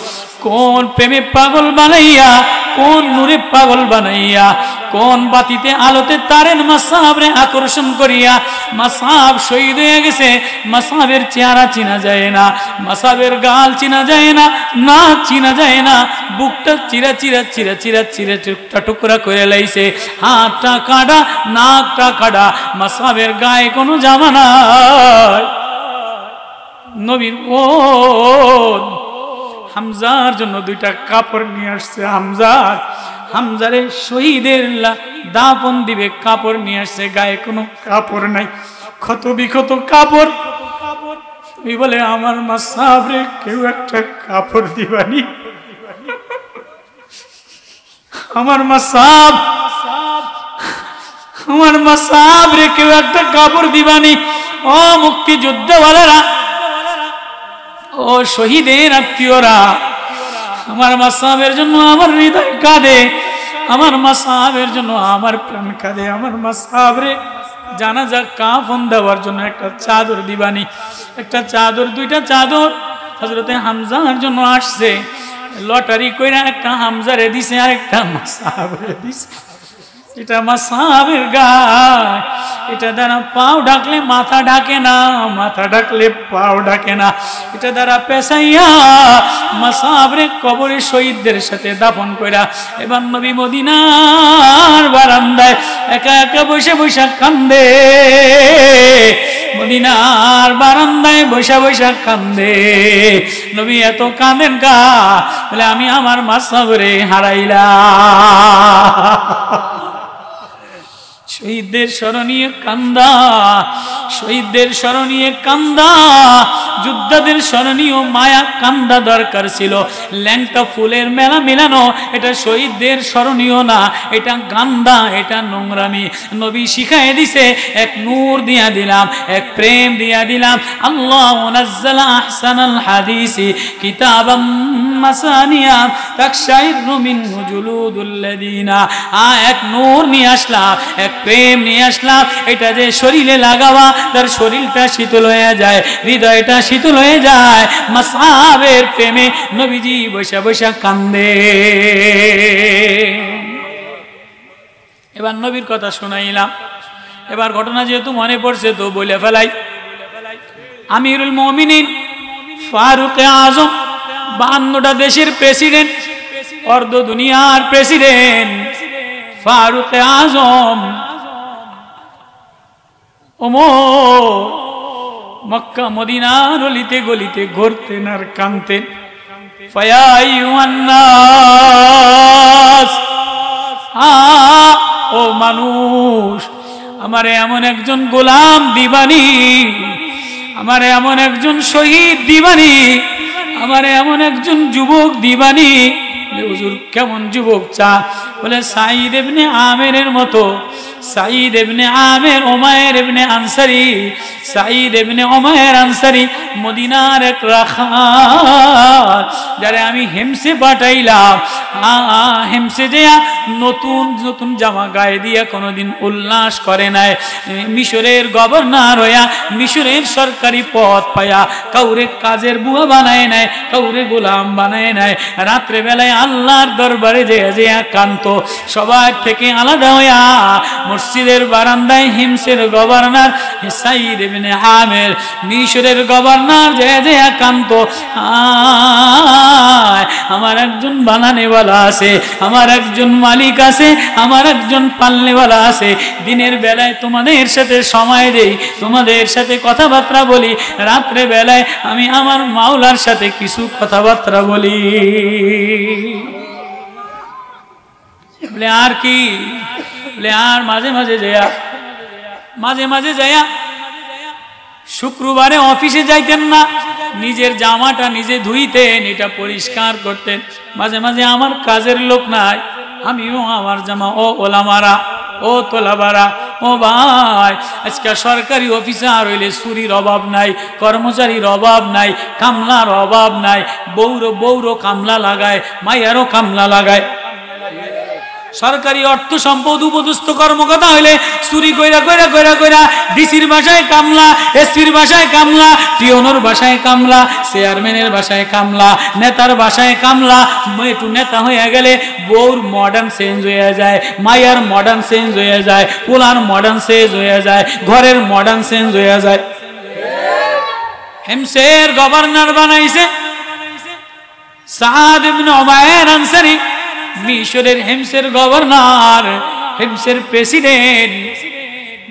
কোন প্রেমে পাগল বানাইয়া, কোন নূরে পাগল বানাইয়া, কোন বাতিতে আলোতে তারেন মাসআবরে আকর্ষণ করিয়া মাসআব শহীদ হয়ে গেছে। মাসআবের চেহারা চিনা যায় না, মাসআবের গাল চিনা যায় না, নাক চিনা যায় না, বুকটা চিরা চিরা চিরা চিরা চিরা টুকরা টুকরা করে লাইছে, হাতটা কাটা, নাকটা কাটা, মাসআবের গায়ে কোনো জামা নাই। নবীর ও হামজার জন্য 2টা কাপড় নিয়ে আসছে। হামজারে শহীদের দাফন দিবে, কাপড় নিয়ে আসছে, গায়ে কোনো কাপড় নাই, ক্ষত বিক্ষত কাপড়। তুই বলে, আমার মাসআবরে কেউ একটা কাপড় দিবানি, আমার মাসআবরে কেউ একটা কাপড় দিবানি। ও মুক্তিযুদ্ধওয়ালারা, ও শহীদের আত্মীয়রা, আমার মাসআবের জন্য আমার হৃদয় কাঁদে, আমার মাসআবের জন্য আমার প্রাণ কাঁদে। আমার মাসআবরে জানাজা কাফন দেওয়ার জন্য একটা চাদর দিবানি, একটা চাদর, 2টা চাদর হযরতে হামজার জন্য আসছে। লটারি কইরা একটা হামজারে দিছে আর একটা মাসআবরে দিছে। এটা মাসআবের গায়, এটা দ্বারা পাও ঢাকলে মাথা ঢাকে না, মাথা ঢাকলে পাও ঢাকে না। এটা দ্বারা পেছাইয়া মাসআবরে কবরে শহীদদের সাথে দাফন কইরা এবার নবী মদিনার বারান্দায় একা একা বসে বসে কান্দে। মদিনার বারান্দায় বসে বসে কান্দে। নবী এত কাঁদেন কা? বলে, আমি আমার মাসআবরে হারাইলাম। শহীদদের স্মরণীয় কান্দা, শহীদদের স্মরণীয় কান্দা, যোদ্ধাদের স্মরণীয় মায়া কান্দা দরকার ছিল। ল্যাংটা ফুলের মেলা মিলানো এটা শহীদদের স্মরণীয় না, এটা গান্দা, এটা নোংরামি। নবী শিখাই দিছে, এক নূর দিয়া দিলাম, এক প্রেম দিয়া দিলাম। আল্লাহু নাযালা আহসানাল হাদিসি কিতাবাম মাসানিয়া তাকশাইরু মিনহু জুলুদুল্লাযিনা। এক নূর নিয়ে আসলাম, এক প্রেম নিয়ে আসলাম, এটা যে শরীরে লাগাবা তার শরীরটা শীতল হয়ে যায়, হৃদয়টা শীতল হয়ে যায়। মাসআবের প্রেমে নবীজি বৈশা বৈশা কান্দে। এবার নবীর কথা শোনাইলাম। এবার ঘটনা যেহেতু মনে পড়ছে তো বলে ফেলাই। আমিরুল মুমিনিন ফারুক আজম 52টা দেশের প্রেসিডেন্ট, অর্ধ দুনিয়ার প্রেসিডেন্ট ফারুক আজম ওমর মক্কা মদিনার অলিতে গলিতে ঘুরতেন আর কাঁদতেন। ফায়া আইয়ুহান নাস, ও মানুষ, আমারে এমন একজন গোলাম দিবানি, আমারে এমন একজন শহীদ দিবানি, আমারে এমন একজন যুবক দিবানি। হুজুর কেমন যুবক চা? বলে সাঈদ ইবনে আমিরের মতো। সাঈদ ইবনে আমির উমাইর ইবনে আনসারী, সাঈদ ইবনে উমাইর আনসারী মদিনার এক রাখাল, যারে আমি হেমসে পাঠাইলাম। হেমসে যেয়া নতুন নতুন জামা গায়ে দিয়া কোনোদিন উল্লাস করে নাই। মিশরের গভর্নর হইয়া মিশরের সরকারি পদ পায়া কাউরে কাজের বুয়া বানায় নাই, কাউরে গোলাম বানায় নাই। রাত্রে বেলায় আল্লাহর দরবারে যেয়া কান্ত, সবার থেকে আলাদা হইয়া মসজিদের বারান্দায় হিমসের গভর্নর সাঈদ ইবনে আমির, মিশরের গভর্নর যেয়া কান্ত, আমার একজন বানানেওয়ালা আছে, আমার একজন মালিক আছে, আমার একজন পালনেওয়ালা আছে। দিনের বেলায় তোমাদের সাথে সময় দেই, তোমাদের সাথে কথাবার্তা বলি, রাত্রে বেলায় আমি আমার মাওলার সাথে কিছু কথাবার্তা বলি। বলে আর কি? বলে আর মাঝে মাঝে যায়া শুক্রবারে অফিসে যাইতেন না, নিজের জামাটা নিজে ধুইতেন, এটা পরিষ্কার করতেন। মাঝে মাঝে আমার কাজের লোক নাই, আমিও আমার জামা, ও ওলামারা, ও তোলাবারা, ও ভাই, আজকে সরকারি অফিসার হইলে চুরির অভাব নাই, কর্মচারীর অভাব নাই, কামলার অভাব নাই। বৌরো কামলা লাগায়, মাইয়ারও কামলা লাগায়। সরকারি অর্থ সম্পদ উপদস্থ কর্মকর্তা হইলে চুরি কইরা ডিসির বাসায় কামলা, এসপির বাসায় কামলা, টিওনোর বাসায় কামলা, চেয়ারম্যানের বাসায় কামলা, নেতার বাসায় কামলা। একটু নেতা হয়ে গেলে বউর মডার্ন চেঞ্জ হয়ে যায়, মাইয়ার মডার্ন চেঞ্জ হয়ে যায়, পোলার মডার্ন চেঞ্জ হয়ে যায়, ঘরের মডার্ন চেঞ্জ হয়ে যায়। হেমসের গভর্নর বানাইছে সাদ ইবনে উমাইর আনসারী, মিশরের হেমসের গভর্নর, হেমসের প্রেসিডেন্ট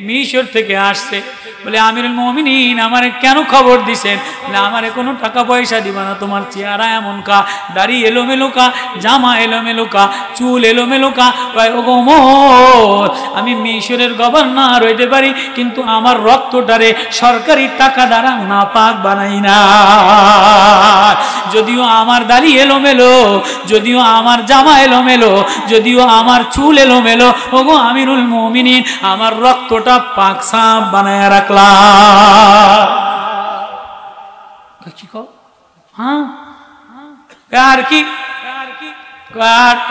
মিশর থেকে আসছে। বলে আমিরুল মুমিনিন, আমারে কেন খবর দিছেন? বলে আমারে কোনো টাকা পয়সা দিবা না, তোমার চেহারা এমন কা, দাড়ি এলোমেলো কা, জামা এলোমেলো কা, চুল এলোমেলো কা। আমি মিশরের গভর্নর হইতে পারি, কিন্তু আমার রক্তটারে সরকারি টাকা দ্বারা নাপাক বানাই না। যদিও আমার দাড়ি এলোমেলো, যদিও আমার জামা এলোমেলো, যদিও আমার চুল এলোমেলো, ওগো আমিরুল মুমিনিন, আমার রক্তটা পাক সাফ বানায় রাখলাম। আর কি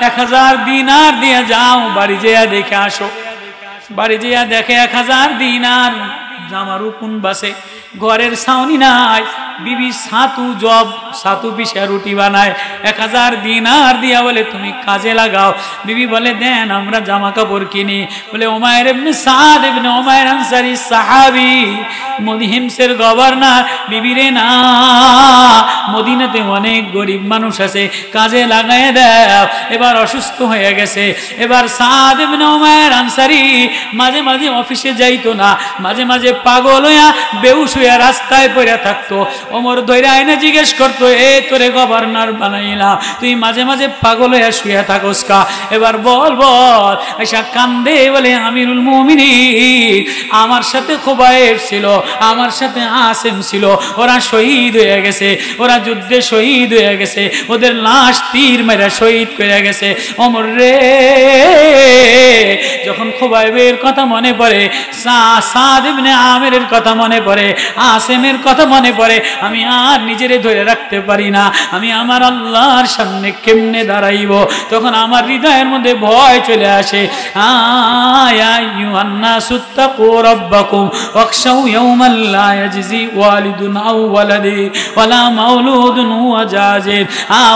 1000 দিনার দিয়ে যাও, বাড়ি যেয়া দেখে আসো। বাড়ি যেয়া দেখে 1000 দিনার জামার উকুন বাসে, ঘরের ছাউনি নাই, বিবি ছাতু পিসা রুটি বানায়। 1000 দিনার দিয়া বলে তুমি কাজে লাগাও। বিবি বলে দেন আমরা জামা কাপড় কিনি। বলে উমাইর ইবনে সাদ ইবনে উমাইর আনসারী সাহাবী, হিমসের গভর্নর, বিবিরে না, মদিনাতে অনেক গরিব মানুষ আছে, কাজে লাগায় দাও। এবার অসুস্থ হয়ে গেছে, এবার সাদ ইবনে উমাইর আনসারী মাঝে মাঝে অফিসে যাইতো না, মাঝে মাঝে পাগল হইয়া বেহুশ হইয়া রাস্তায় পড়ে থাকতো। ওমর ধইরা আইনে জিজ্ঞেস করতো, এ তোরে গভর্নর বানাইলাম, তুই মাঝে মাঝে পাগল হইয়া শুয়ে থাকস কা? এবার বল আইসা কান্দে। বলে আমিরুল মুমিনিন, আমার সাথে খুবাইব ছিল, আমার সাথে আসেম ছিল, ওরা শহীদ হয়ে গেছে, ওরা যুদ্ধে শহীদ হয়ে গেছে, ওদের লাশ তীর মেরে শহীদ করে গেছে। ওমর রে, যখন খুবাইবের কথা মনে পড়ে, সাদ ইবনে আমিরের কথা মনে পড়ে, আসেমের কথা মনে পড়ে, আমি আর নিজেরে ধরে রাখতে পারি না। আমি আমার আল্লাহর সামনে কেমনে দাঁড়াইব? তখন আমার হৃদয়ের মধ্যে ভয় চলে আসে। আয়া আইয়ুহান নাসু তাকু রাব্বাকুম ওয়াখশাউ ইয়াওমান লা ইয়াজজি ওয়ালিদুন আও ওয়ালাদি ওয়ালা মাউলুদুন হুয়া জাজির।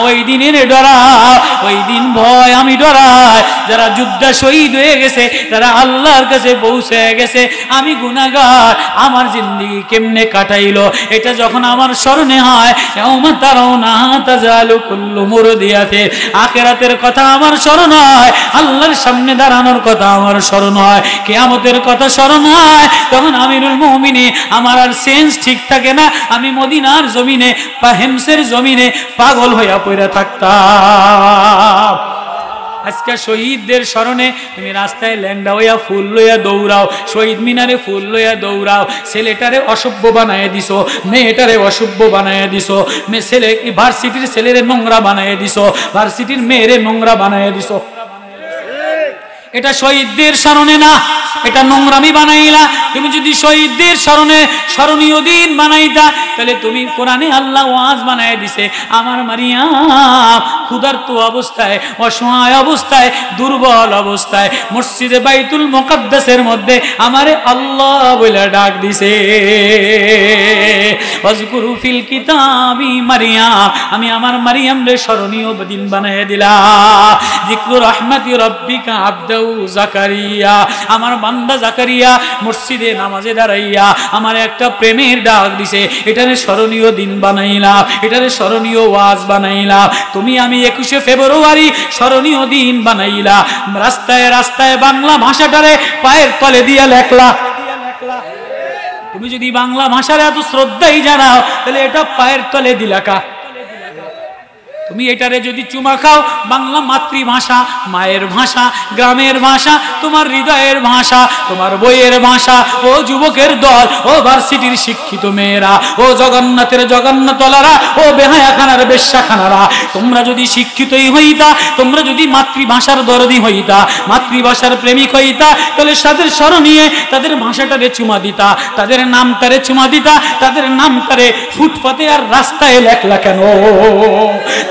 ওই দিনের ডরাও, ওই দিন ভয় আমি ডরাই। যারা যুদ্ধে শহীদ হয়ে গেছে, তারা আল্লাহর কাছে পৌঁছে গেছে। আমি গুনাহগার, আমার জিন্দেগি কেমনে কেমনে কাটাইলো এটা যখন আমার স্মরণে হয়, ইয়াউমা তারাউনা তাজালু কুল্লু মুরদিয়াতে, আখিরাতের কথা আমার স্মরণ হয়, আল্লাহর সামনে দাঁড়ানোর কথা আমার স্মরণ হয়, কিয়ামতের কথা স্মরণ হয়, তখন আমিরুল মুমিনিন আমার আর সেন্স ঠিক থাকে না, আমি মদিনার জমিনে বা হেমসের জমিনে পাগল হইয়া পড়ে থাকতাম। আজকে শহীদদের স্মরণে তুমি রাস্তায় ল্যাংডা হইয়া ফুল লইয়া দৌড়াও, শহীদ মিনারে ফুল লইয়া দৌড়াও, ছেলেটারে অসভ্য বানায় দিছো, মেয়েটারে অসভ্য বানায় দিছো, ছেলে ভার্সিটির ছেলেরে নোংরা বানায় দিছো, ভার্সিটির মেয়েরে নোংরা বানায় দিছো। এটা শহীদদের স্মরণে না, এটা নোংরামি বানাইলা। তুমি যদি শহীদদের স্মরণে স্মরণীয় দিন বানাইতা, তাহলে তুমি কোরআনে আল্লাহ ওয়াজ বানায় দিছে, আমার মারিয়াম ক্ষুধার্ত অবস্থায়, অসহায় অবস্থায়, দুর্বল অবস্থায় মসজিদে বাইতুল মুকাদ্দাসের মধ্যে আমারে আল্লাহ বলে ডাক দিছে, ওয়াজকুরু ফিল কিতাবি মারিয়াম, আমি আমার মারিয়াম রে স্মরণীয় দিন বানায় দিলাম। যিকরু রাহমাতি রাব্বিকা আবদাউ জাকারিয়া, আমার বান্দা জাকারিয়া মসজিদে নামাজে দাঁড়াইয়া আমার একটা প্রেমের ডাক দিছে, এটারে স্মরণীয় দিন বানাইলাম, এটারে স্মরণীয় ওয়াজ বানাইলাম। তুমি আমি 21শে ফেব্রুয়ারি স্মরণীয় দিন বানাইলা, রাস্তায় রাস্তায় বাংলা ভাষাটারে পায়ের তলে দিয়া লেখলা। তুমি যদি বাংলা ভাষার এত শ্রদ্ধাই জানাও, তাহলে এটা পায়ের তলে দিলাকা। তুমি এটারে যদি চুমা খাও, বাংলা মাতৃভাষা, মায়ের ভাষা, গ্রামের ভাষা, তোমার হৃদয়ের ভাষা, তোমার বইয়ের ভাষা। ও যুবকের দল, ও ভার্সিটির শিক্ষিত মেয়েরা, ও জগন্নাথের জগন্নাথলারা, ও বেহায়াখানার বেশ্যাখানারা, তোমরা যদি শিক্ষিতই হইতা, তোমরা যদি মাতৃভাষার দরদি হইতা, মাতৃভাষার প্রেমিক হইতা, তাহলে তাদের স্মরণীয় তাদের ভাষাটারে চুমা দিতা, তাদের নামটারে চুমা দিতা, তাদের নামটারে ফুটপাতে আর রাস্তায় লেখলা কেন?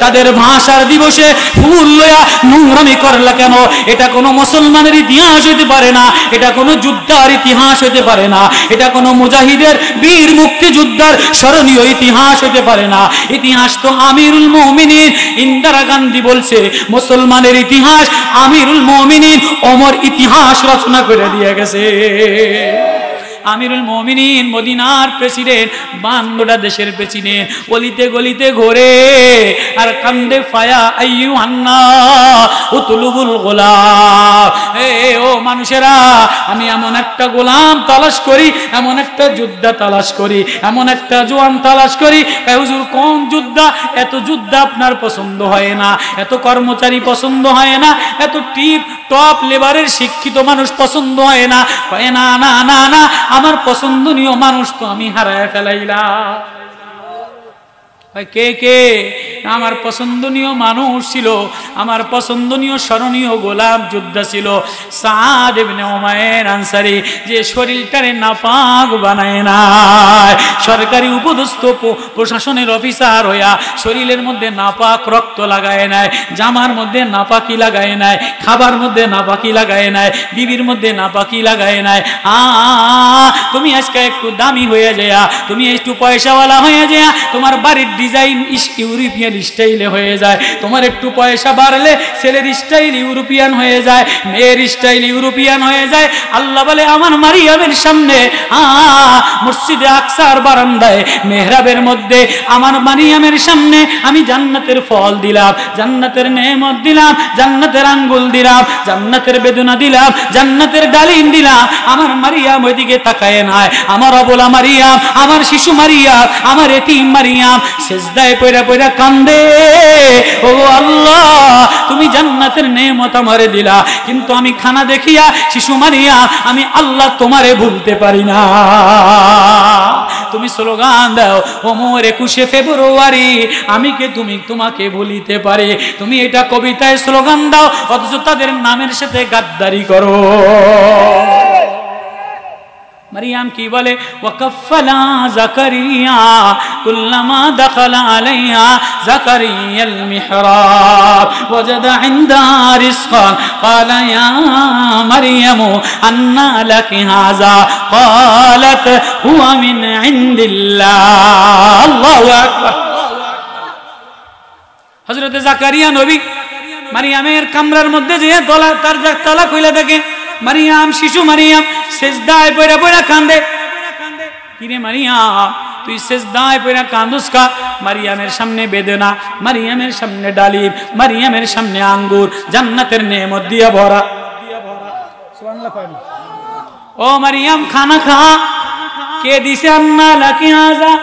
তাদের ভাষার দিবসে ফুল লয়া নোংরামি করলা কেন? এটা কোনো মুসলমানের ইতিহাস হইতে পারে না, এটা কোনো যুদ্ধার ইতিহাস হইতে পারে না, এটা কোনো মুজাহিদের বীর মুক্তিযোদ্ধার স্মরণীয় ইতিহাস হইতে পারে না। ইতিহাস তো আমিরুল মুমিনিন ইন্দিরা গান্ধী বলছে, মুসলমানের ইতিহাস আমিরুল মুমিনিন অমর ইতিহাস রচনা করে দিয়ে গেছে। আমিরুল মুমিনিন মদিনার প্রেসিডেন্ট, 52টা দেশের প্রেসিডেন্ট, গলিতে গলিতে ঘোরে আর কান্দে, ফায়া আইয়ুহান্না উতলুবুল গোলাম, ও মানুষেরা, আমি এমন একটা গোলাম তালাশ করি, এমন একটা যোদ্ধা তালাশ করি, এমন একটা জওয়ান তালাশ করি। হুজুর কোন যোদ্ধা? এত যোদ্ধা আপনার পছন্দ হয় না, এত কর্মচারী পছন্দ হয় না, এত টিপ টপ লেবারের শিক্ষিত মানুষ পছন্দ হয় না। না না না না, আমার পছন্দনীয় মানুষ তো আমি হারায় ফেলাইলাম। কে কে আমার পছন্দনীয় মানুষ ছিল? আমার পছন্দনীয় স্মরণীয় গোলাম যোদ্ধা ছিল সাদ ইবনে উমাইর আনসারী, যে শরীরটারে নাপাক বানায় না, সরকারি উপদেষ্টা প্রশাসনের অফিসার হইয়া শরীরের মধ্যে নাপাক রক্ত লাগায় নাই, জামার মধ্যে নাপাকি লাগায় নাই, খাবার মধ্যে নাপাকি লাগায় নাই, বিবির মধ্যে নাপাকি লাগায় নাই। তুমি আজকে একটু দামি হয়ে যায়, তুমি একটু পয়সাওয়ালা হয়ে যায়, তোমার বাড়ির ডিজাইন ইউরোপিয়ান স্টাইলে হয়ে যায়, তোমার একটু পয়সা বাড়লে ছেলের স্টাইল ইউরোপিয়ান হয়ে যায়, মেয়ের স্টাইল ইউরোপিয়ান হয়ে যায়। আল্লাহ বলে, আমার মারিয়ামের সামনে মসজিদে আকসার বারান্দায় মেহরাবের মধ্যে আমার মারিয়ামের সামনে আমি জান্নাতের ফল দিলাম, জান্নাতের নেমত দিলাম, জান্নাতের আঙ্গুল দিলাম, জান্নাতের বেদনা দিলাম, জান্নাতের ডালিম দিলাম। আমার মারিয়াম ওইদিকে তাকায় নাই, আমার অবলা মারিয়াম, আমার শিশু মারিয়াম, আমার এতিম মারিয়াম সেজদায় পয়রা পয়রা কান্দে, ও আল্লাহ তুমি জান্নাতের নেমত আমারে দিলা, কিন্তু আমি খানা দেখিয়া শিশু মারিয়া আমি আল্লাহ তোমারে ভুলতে পারি না। তুমি স্লোগান দাও, ওমর 21শে ফেব্রুয়ারি আমি কে তুমি তোমাকে ভুলিতে পারি। তুমি এটা কবিতায় স্লোগান দাও, অথচ তাদের নামের সাথে গাদ্দারি করো। মারিয়াম কি বলে? ওয়াকাফালা জাকারিয়া কুল্লামা দাখালা আলাইহা জাকারিয়াল মিহরাব ওয়াজাদা ইনদাহা রিজকান ক্বালা ইয়া মারইয়াম আন্না লাকি হাযা ক্বালাত হুয়া মিন ইনদিল্লাহ। আল্লাহু আকবার। হযরত জাকারিয়া নবী মারিয়ামের কামরার মধ্যে যে তার তালা খুলে দেখে মারিয়াম, শিশু মারিয়াম সেজদায় পড়ে পড়ে কান্দে। কিরে মারিয়াম তুই সেজদায় পড়ে কান্দুস কা? মারিয়ামের সামনে বেদনা, মারিয়ামের সামনে ডালিম, মারিয়ামের সামনে আঙ্গুর, জান্নাতের নেমত দিয়া ভরা। ও মারিয়াম খানা খা। কে দিছে আন্না লাকি আজা?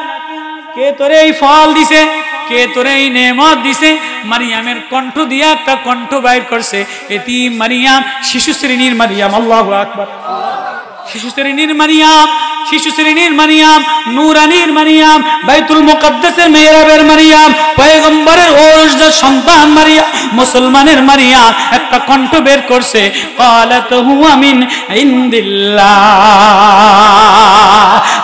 কে তোরে এই ফল দিছে? কে তোরে এই নেমত দিছে? মারিয়ামের কণ্ঠ দিয়া একটা কণ্ঠ বাইর করছে, এটি মারিয়াম, শিশু শ্রেণীর মারিয়াম। আল্লাহু আকবার। শিশু শ্রেণীর মারিয়াম, শিশু শ্রেণীর মারিয়াম, নূরানীর মারিয়াম, বাইতুল মুকদ্দাসের মেহরাবের মারিয়াম, পয়গম্বরের ওরসদার সন্তান মারিয়াম, মুসলমানের মারিয়াম একটা কণ্ঠ বের করছে, ক্বালাত হুয়া মিন ইনদিল্লাহ।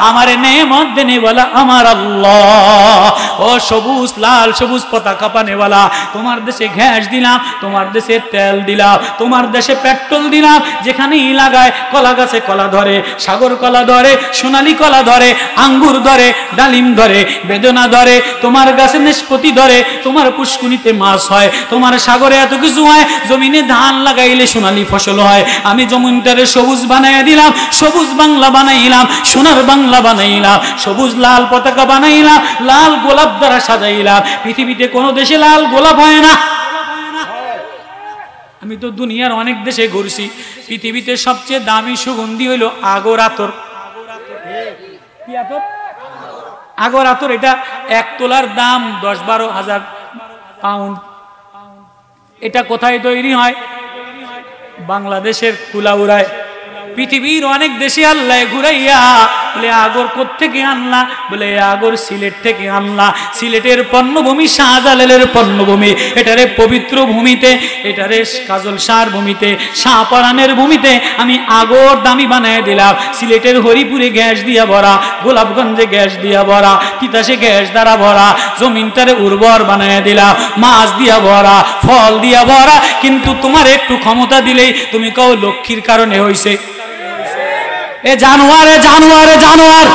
আমার নেমত দেনেওয়ালা আমার আল্লাহ। ও সবুজ লাল সবুজ পতাকা পানেওয়ালা, তোমার দেশে গ্যাস দিলাম, তোমার দেশে তেল দিলাম, তোমার দেশে পেট্রোল দিলাম, যেখানেই লাগায় কলা গাছে কলা ধরে, সাগর কলা ধরে, সোনালী কলা ধরে, আঙ্গুর ধরে, ডালিম ধরে, বেদনা ধরে, তোমার গাছে নাশপাতি ধরে, তোমার পুষ্কুনিতে মাছ হয়, তোমার সাগরে এত কিছু হয়, জমিনে ধান লাগাইলে সোনালী ফসল হয়। আমি জমিনটারে সবুজ বানাইয়া দিলাম, সবুজ বাংলা বানাইলাম, সোনার বাংলা বানাইলাম, সবুজ লাল পতাকা বানাইলাম, লাল গোলাপ দ্বারা সাজাইলাম। পৃথিবীতে কোনো দেশে লাল গোলাপ হয় না। আমি তো দুনিয়ার অনেক দেশে ঘুরছি, পৃথিবীতে সবচেয়ে দামি সুগন্ধি হইল আগর আতর। কি আতর? আগর আতর। এটা 1 তোলার দাম 10-12 হাজার পাউন্ড। এটা কোথায় তৈরি হয়? বাংলাদেশের কুলাউড়ায়। পৃথিবীর অনেক দেশে আল্লাহ ঘুরাইয়া বলে আগর কোত্থেকে আনলা? বলে আগর সিলেট থেকে আনলা। সিলেটের পণ্যভূমি শাহজালালের পণ্যভূমি, এটারে পবিত্র ভূমিতে, এটারে কাজল শাহর ভূমিতে, শাহপরানের ভূমিতে আমি আগর দামি বানায় দিলাম। সিলেটের হরিপুরে গ্যাস দিয়া ভরা, গোলাপগঞ্জে গ্যাস দিয়া ভরা, তিতাসে গ্যাস দ্বারা ভরা, জমিনটারে উর্বর বানায় দিলাম, মাছ দিয়া ভরা, ফল দিয়া ভরা। কিন্তু তোমার একটু ক্ষমতা দিলেই তুমি কও লক্ষ্মীর কারণে হইছে। এ জানোয়ার, জানোয়ার, জানোয়ার,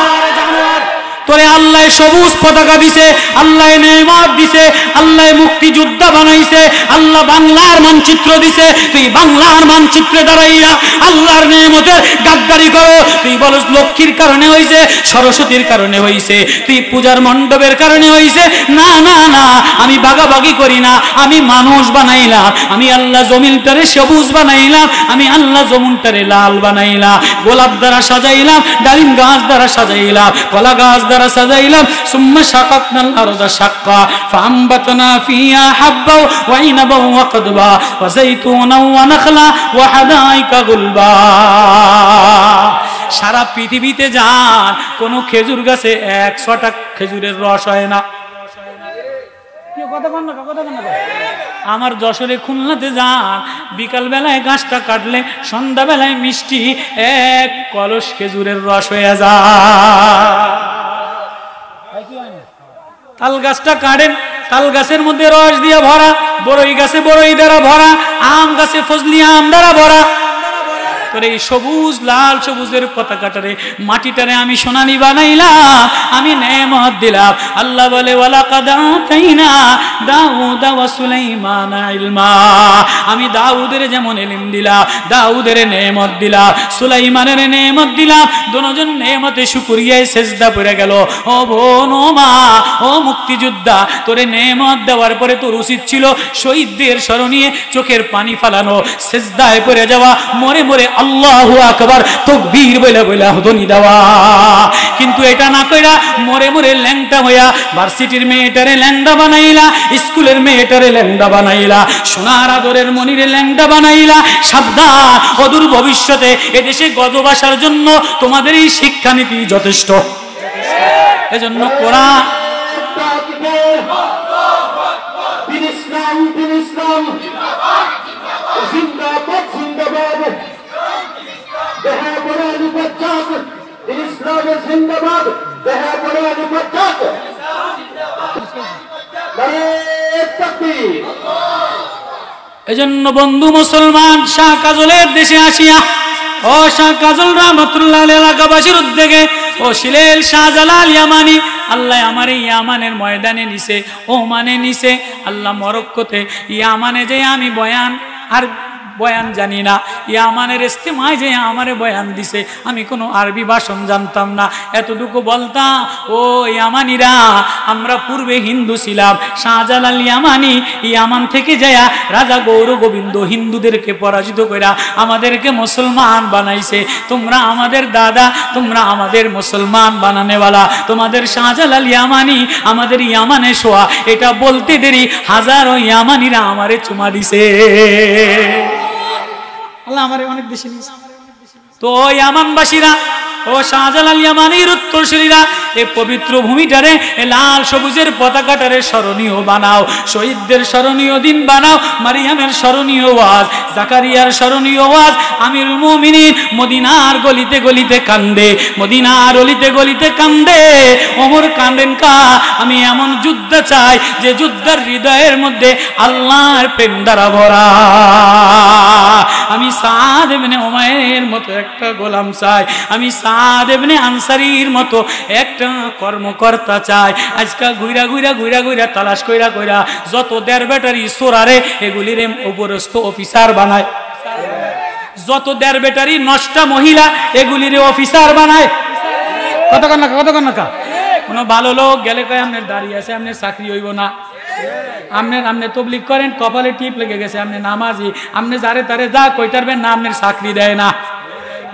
তোরে আল্লাহ সবুজ পতাকা দিছে, আল্লাহ নেয়ামত দিছে, আল্লাহ মুক্তিযোদ্ধা বানাইছে, আল্লাহ বাংলার মানচিত্র দিছে। তুই বাংলার মানচিত্রে দাঁড়াইয়া আল্লাহর নেয়ামতের গাদ্দারি করো। তুই বলস লক্ষ্মীর কারণে হইছে, সরস্বতীর কারণে হইছে, তুই পূজার মণ্ডপের কারণে হইছে। না না না, আমি ভাগাভাগি করি না, আমি মানুষ বানাইলাম, আমি আল্লাহ জমিনটারে সবুজ বানাইলাম, আমি আল্লাহ জমিনটারে লাল বানাইলাম, গোলাপ দ্বারা সাজাইলাম, ডালিম গাছ দ্বারা সাজাইলাম, কলা গাছ দ্বারা সাজাইলাম। সুম্মা শাকাকনাল আরদা শাক্কা ফাআমবাতনা ফিহা হাব্বা ওয়া ইনাবা ওয়া কদবা ওয়া যাইতুনা ওয়া নাখলা ওয়া হাদাইকা গুলবা। সারা পৃথিবীতে যান, কোন খেজুর গাছে 100টা খেজুরের রস হয় না। আমার যশোরে খুলনাতে যান, বিকাল বেলায় গাছটা কাটলে সন্ধ্যা বেলায় মিষ্টি 1 কলস খেজুরের রস হয়ে যায়। তাল গাছটা কাটেন, তাল গাছের মধ্যে রস দিয়া ভরা, বড়ই গাছে বড়ই দ্বারা ভরা, আম গাছে ফজলি আম দ্বারা ভরা। তোর এই সবুজ লাল সবুজের পতাকাটারে, মাটিটারে আমি সোনালী বানাইলাম, আমি নেয়ামত দিলাম। আল্লাহ বলে ওয়ালাকাদ আতাইনা দাউদা ওয়া সুলাইমানা ইলমা। আমি দাউদের যেমন ইলম দিলাম, দাউদের নেয়ামত দিলাম, সুলাইমানের নেয়ামত দিলাম। দুজন নেয়ামতে শুকরিয়ায় সেজদা পড়ে গেল। ও বোন, ও মা, ও মুক্তিযোদ্ধা, তোরে নেয়ামত দেওয়ার পরে তোর উচিত ছিল শহীদদের স্মরণে চোখের পানি ফালানো, সেজদায় পড়ে যাওয়া, মরে মরে আল্লাহু আকবার তাকবীর বলে বলে ধ্বনি দেওয়া। কিন্তু এটা না কইরা মরে মরে ল্যাংটা হইয়া ভার্সিটির মেয়েটারে ল্যাংডা বানাইলা, স্কুলের মেয়েটারে ল্যাংডা বানাইলা, সোনার আদরের মনিরে ল্যাংডা বানাইলা। সাবধান, অদূর ভবিষ্যতে এদেশে গজব আসার জন্য তোমাদের এই শিক্ষানীতি যথেষ্ট। এজন্য কোরআন এজন্য বন্ধু মুসলমান, শাহ কাজলের দেশে আসিয়া, ও শাহ কাজল রহমাতুল্লাহ আলাইহি এলাকাবাসীর উদ্যোগে, ও শিলেল শাহজালাল ইয়ামানি, আল্লাহ আমার ইয়ামানের ময়দানে নিছে, ও মানে নিছে আল্লাহ মরক্কোতে। ইয়ামানে যে আমি বয়ান আর বয়ান জানি না, ইয়ামানের ইস্তেমায় যে আমারে বয়ান দিছে, আমি কোনো আরবি ভাষণ জানতাম না, এতটুকু বলতাম, ও ইয়ামানিরা, আমরা পূর্বে হিন্দু ছিলাম, শাহজালাল ইয়ামানি ইয়ামান থেকে যায়া রাজা গৌর গোবিন্দ হিন্দুদেরকে পরাজিত কইরা আমাদেরকে মুসলমান বানাইছে, তোমরা আমাদের দাদা, তোমরা আমাদের মুসলমান বানানেওয়ালা, তোমাদের শাহজালাল ইয়ামানি আমাদের ইয়ামানে শোয়া, এটা বলতে দেরি হাজারো ইয়ামানিরা আমারে চুমা দিছে। আল্লাহ আমারে অনেক বেশি দিয়েছে। তো ইয়ামানবাসীরা, ও শাহজালাল ইয়ামানির উত্তরসূরিরা, এই পবিত্র ভূমিটারে লাল সবুজের পতাকাটারে স্মরণীয় বানাও, শহীদদের স্মরণীয় দিন বানাও, মারিয়ামের স্মরণীয় ওয়াজ, জাকারিয়ার স্মরণীয় ওয়াজ, আমিরুল মুমিনিন মদিনার গলিতে গলিতে কান্দে, মদিনার অলিতে গলিতে কান্দে, ওমর কান্দেন কা, আমি এমন যুদ্ধ চাই যে যুদ্ধের হৃদয়ের মধ্যে আল্লাহর প্রেম দ্বারা ভরা। আমি সাদ ইবনে উমাইরের মতো একটা গোলাম চাই, আমি সাদ ইবনে আনসারীর মতো একটা কর্মকর্তা চাই। আজকাল ঘুরা ঘুরা ঘুরা ঘুরা তালাশ কইরা কইরা যত দেড় ব্যাটারি সোরারে এগুলির উপরস্থ অফিসার বানায়, যত দেড় ব্যাটারি নষ্ট মহিলা এগুলির অফিসার বানায়। কতক্ষণ না কতক্ষণ না কোনো ভালো লোক গেলে কয় আপনার দাঁড়িয়ে আছে, আপনার চাকরি হইব না, আপনি তবলিগ করেন, কপালে টিপ লেগে গেছে, আপনি নামাজি, আপনি যারে তারে যা কইতারবেন না, আপনার চাকরি দেয় না।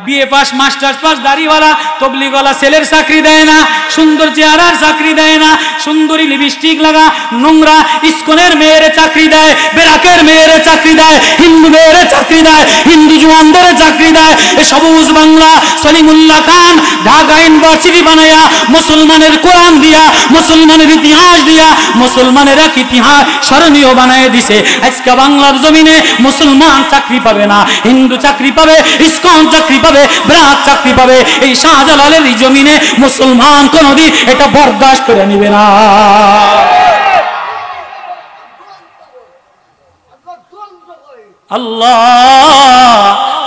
বিএ পাস, মাস্টার্স পাস, দাড়িওয়ালা তবলিগওয়ালা ছেলের চাকরি দেয় না, সুন্দর চেহারার চাকরি দেয় না, সুন্দরী লিপস্টিক লাগা নোংরা ইস্কনের মেয়ের চাকরি দেয়, বেরাকের মেয়ের চাকরি দেয়, হিন্দু মেয়ের চাকরি দেয়, হিন্দু জওয়ানদের চাকরি দেয়। এ সবুজ বাংলা সলিমুল্লাহ খান ঢাকা ইউনিভার্সিটি বানায়া মুসলমানের কোরআন দিয়া, মুসলমানের ইতিহাস দিয়া, মুসলমানের এক ইতিহাস স্মরণীয় বানায় দিছে। আজকে বাংলার জমিনে মুসলমান চাকরি পাবে না, হিন্দু চাকরি পাবে, ইস্কন চাকরি পাবে, ব্রাক চাকরি পাবে। এই শাহজালালের এই জমিনে মুসলমান কোনদিন এটা বরদাস্ত করে নিবে না।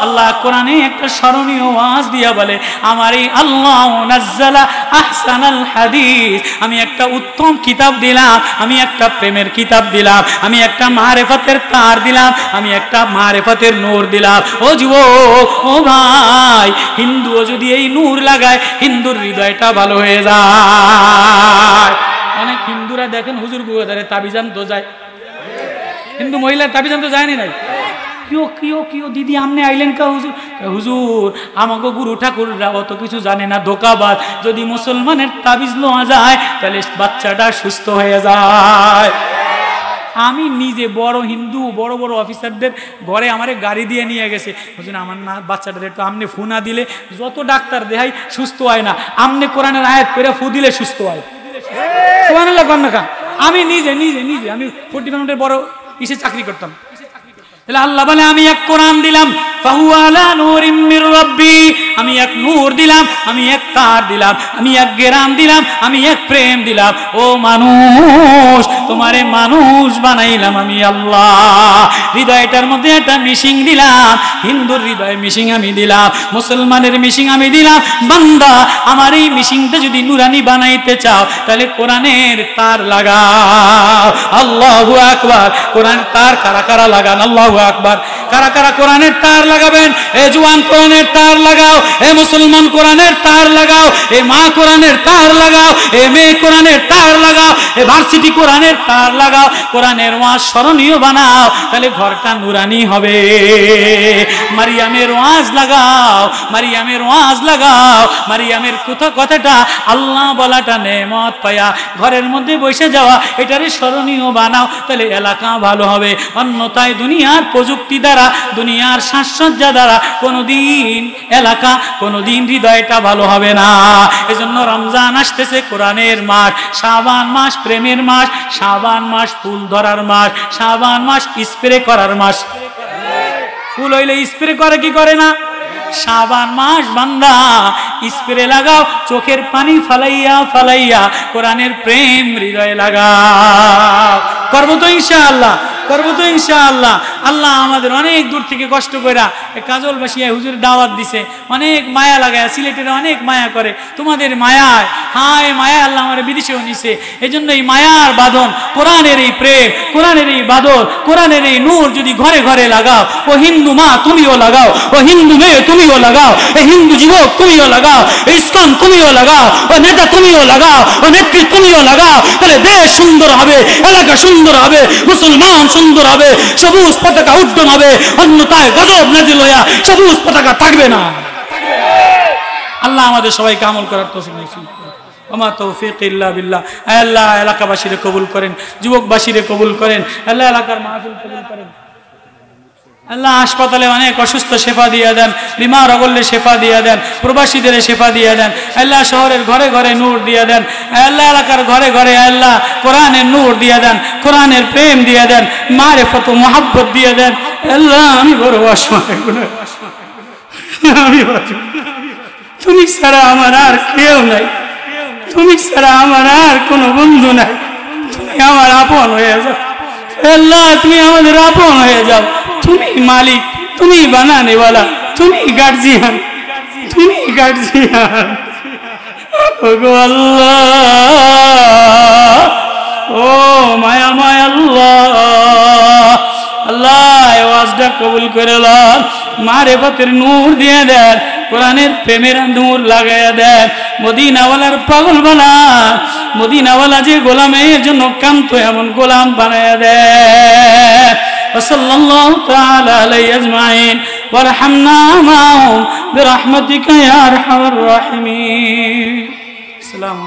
আল্লাহ কোরআনে একটা স্মরণীয় ওয়াজ দিয়া বলে, আমার এই আল্লাহ নাজ্জালা আহসানাল হাদিস, আমি একটা উত্তম কিতাব দিলাম, আমি একটা প্রেমের কিতাব দিলাম, আমি একটা মারেফতের তার দিলাম, আমি একটা মারেফতের নূর দিলাম। ও যুবক, ও ভাই, হিন্দুও যদি এই নূর লাগায়, হিন্দুর হৃদয়টা ভালো হয়ে যায়। অনেক হিন্দুরা দেখেন হুজুর গুয়াদারে তাবিজান তো যায়, হিন্দু মহিলার তাবিজান তো যায়নি নাই। কিও কিও কিও দিদি আমনে আইলেন কা হুজুর? হুজুর আমাকে গুরু ঠাকুররা অত কিছু জানে না, ধোকাবাজ। যদি মুসলমানের তাবিজ লওয়া যায় তাহলে বাচ্চাটা সুস্থ হয়ে যায়। আমি নিজে বড় হিন্দু বড় বড় অফিসারদের ঘরে আমারে গাড়ি দিয়ে নিয়ে গেছে, হুজুর আমার না বাচ্চাটার একটু আমনে ফু না দিলে যত ডাক্তার দেখাই সুস্থ হয় না, আমনে কোরআনের আয়াত করে ফু দিলে সুস্থ হয়। সুবহানাল্লাহ কন্যা। আমি নিজে নিজে নিজে আমি 40 মিনিটের বড় ইসে চাকরি করতাম। আল্লাহ বলে আমি এক কোরআন দিলাম, ফাহুয়া আলা নূরিম মির রাব্বি, আমি এক নূর দিলাম, আমি এক তার দিলাম, আমি এক জ্ঞান দিলাম, আমি এক প্রেম দিলাম। ও মানুষ, তোমারে মানুষ বানাইলাম আমি আল্লাহ। হৃদয়টার মধ্যে একটা মিশিং দিলাম, হিন্দুর হৃদয় মিশিং আমি দিলাম, মুসলমানের মিশিং আমি দিলাম। বান্দা, আমার এই মিশিংটা যদি নুরানি বানাইতে চাও তাহলে কোরআনের তার লাগাও। আল্লাহু আকবার। কোরআনের তার কারা কারা লাগান? আল্লাহু আকবার। কারা কারা কোরআনের তার লাগাবেন? এ জওয়ান কোরআনের তার লাগাও, এ মুসলমান কোরআনের তার লাগাও, এ মা কোরআনের তার লাগাও, এ মেয়ে কোরআনের তার লাগাও, এ ভার্সিটি কোরআনের তার লাগাও। কোরআনের ওয়াজ স্মরণীয় বানাও, তাহলে ঘরটা নুরানি হবে। মারিয়ামের ওয়াজ লাগাও, মারিয়ামের ওয়াজ লাগাও, মারিয়ামের কথাটা আল্লাহ বলাটা নেমত পায়া ঘরের মধ্যে বসে যাওয়া, এটারে স্মরণীয় বানাও, তাহলে এলাকা ভালো হবে। অন্যথায় দুনিয়ার প্রযুক্তি দ্বারা, দুনিয়ার সাজসজ্জা দ্বারা কোনোদিন এলাকা, কোনোদিন হৃদয়টা ভালো হবে না। এজন্য রমজান আসতেছে, কোরআনের মাস, শাবান মাস প্রেমের মাস, শাবান মাস ফুল ধরার মাস, শাবান মাস স্প্রে করার মাস। ফুল হইলে স্প্রে করে কি করে না? শাবান মাস বান্দা স্প্রে লাগাও, চোখের পানি ফালাইয়া ফালাইয়া কোরআনের প্রেম হৃদয়ে লাগাও। করবো তো ইনশাআল্লাহ, করবো তো ইনশাআল্লাহ। আল্লাহ আমাদের অনেক দূর থেকে কষ্ট করে কাজল বাসিয়া হুজুর দাওয়াত দিছে, অনেক মায়া লাগায়, সিলেটের অনেক মায়া করে, তোমাদের মায়ায় হায় মায়া আল্লাহ আমার বিদেশেও নিছে। এই জন্য এই মায়ার বাঁধন, কোরআনের এই প্রেম, কোরআনের এই বাঁধন, কোরআনের এই নূর যদি ঘরে ঘরে লাগাও, ও হিন্দু মা তুমিও লাগাও, ও হিন্দু মেয়ে তুমিও লাগাও, এই হিন্দু যুবক তুমিও লাগাও, ইসলাম তুমিও লাগাও, ও নেতা তুমিও লাগাও, ও নেত্রী তুমিও লাগাও, তাহলে দেশ সুন্দর হবে, এলাকা সুন্দর হবে, মুসলমান সুন্দর হবে, সবুজ পতাকা উড্ডন হবে। অন্যথায় গজব নাজিল হইয়া সবুজ পতাকা থাকবে না। আল্লাহ আমাদের সবাইকে আমল করার তৌফিক নসিব করুন। ওমা তৌফিক ইল্লা বিল্লাহ। আল্লাহ এলাকাবাসীরে কবুল করেন, যুবকবাসীরে কবুল করেন, আল্লাহ এলাকার মাহফিল কবুল করেন। আল্লাহ হাসপাতালে অনেক অসুস্থ শেফা দিয়ে দেন, বিমার অগল্যে শেফা দিয়ে দেন, প্রবাসীদের শেফা দিয়ে দেন। আল্লাহ শহরের ঘরে ঘরে নূর দিয়ে দেন, আল্লাহ এলাকার ঘরে ঘরে আল্লাহ কোরআনের নূর দিয়ে দেন, কোরআনের প্রেম দিয়ে দেন, মারিফত ও মুহাব্বত দিয়ে দেন। আল্লাহ আমি বড় অসহায়, তুমি ছাড়া আমার আর কেউ নাই, তুমি ছাড়া আমার আর কোনো বন্ধু নাই, তুমি আমার আপন হয়ে যাও। আল্লাহ তুমি আমাদের আপন হয়ে যাও, তুমি মালিক, তুমি বানানেওয়ালা, তুমি গার্জিয়ান, তুমি গার্জিয়ান। ওগো আল্লাহ, ও মায়াময় আল্লাহ, আল্লাহ ওয়াজটা কবুল করে লন, মারিফতের নূর দিয়ে দেন, কোরআনের প্রেমের নূর লাগাইয়া দেন, মদিনাওয়ালার পাগল বানা, মদিনাওয়ালা যে গোলামের জন্য কান্ত এমন গোলাম বানাইয়া দেন। ওয়াসাল্লাল্লাহু তাআলা আলাইহি আজমাইন ওয়ারহামনা মাআহুম বিরহমাতিকা ইয়া আরহামার রাহিমিন। আসসালামু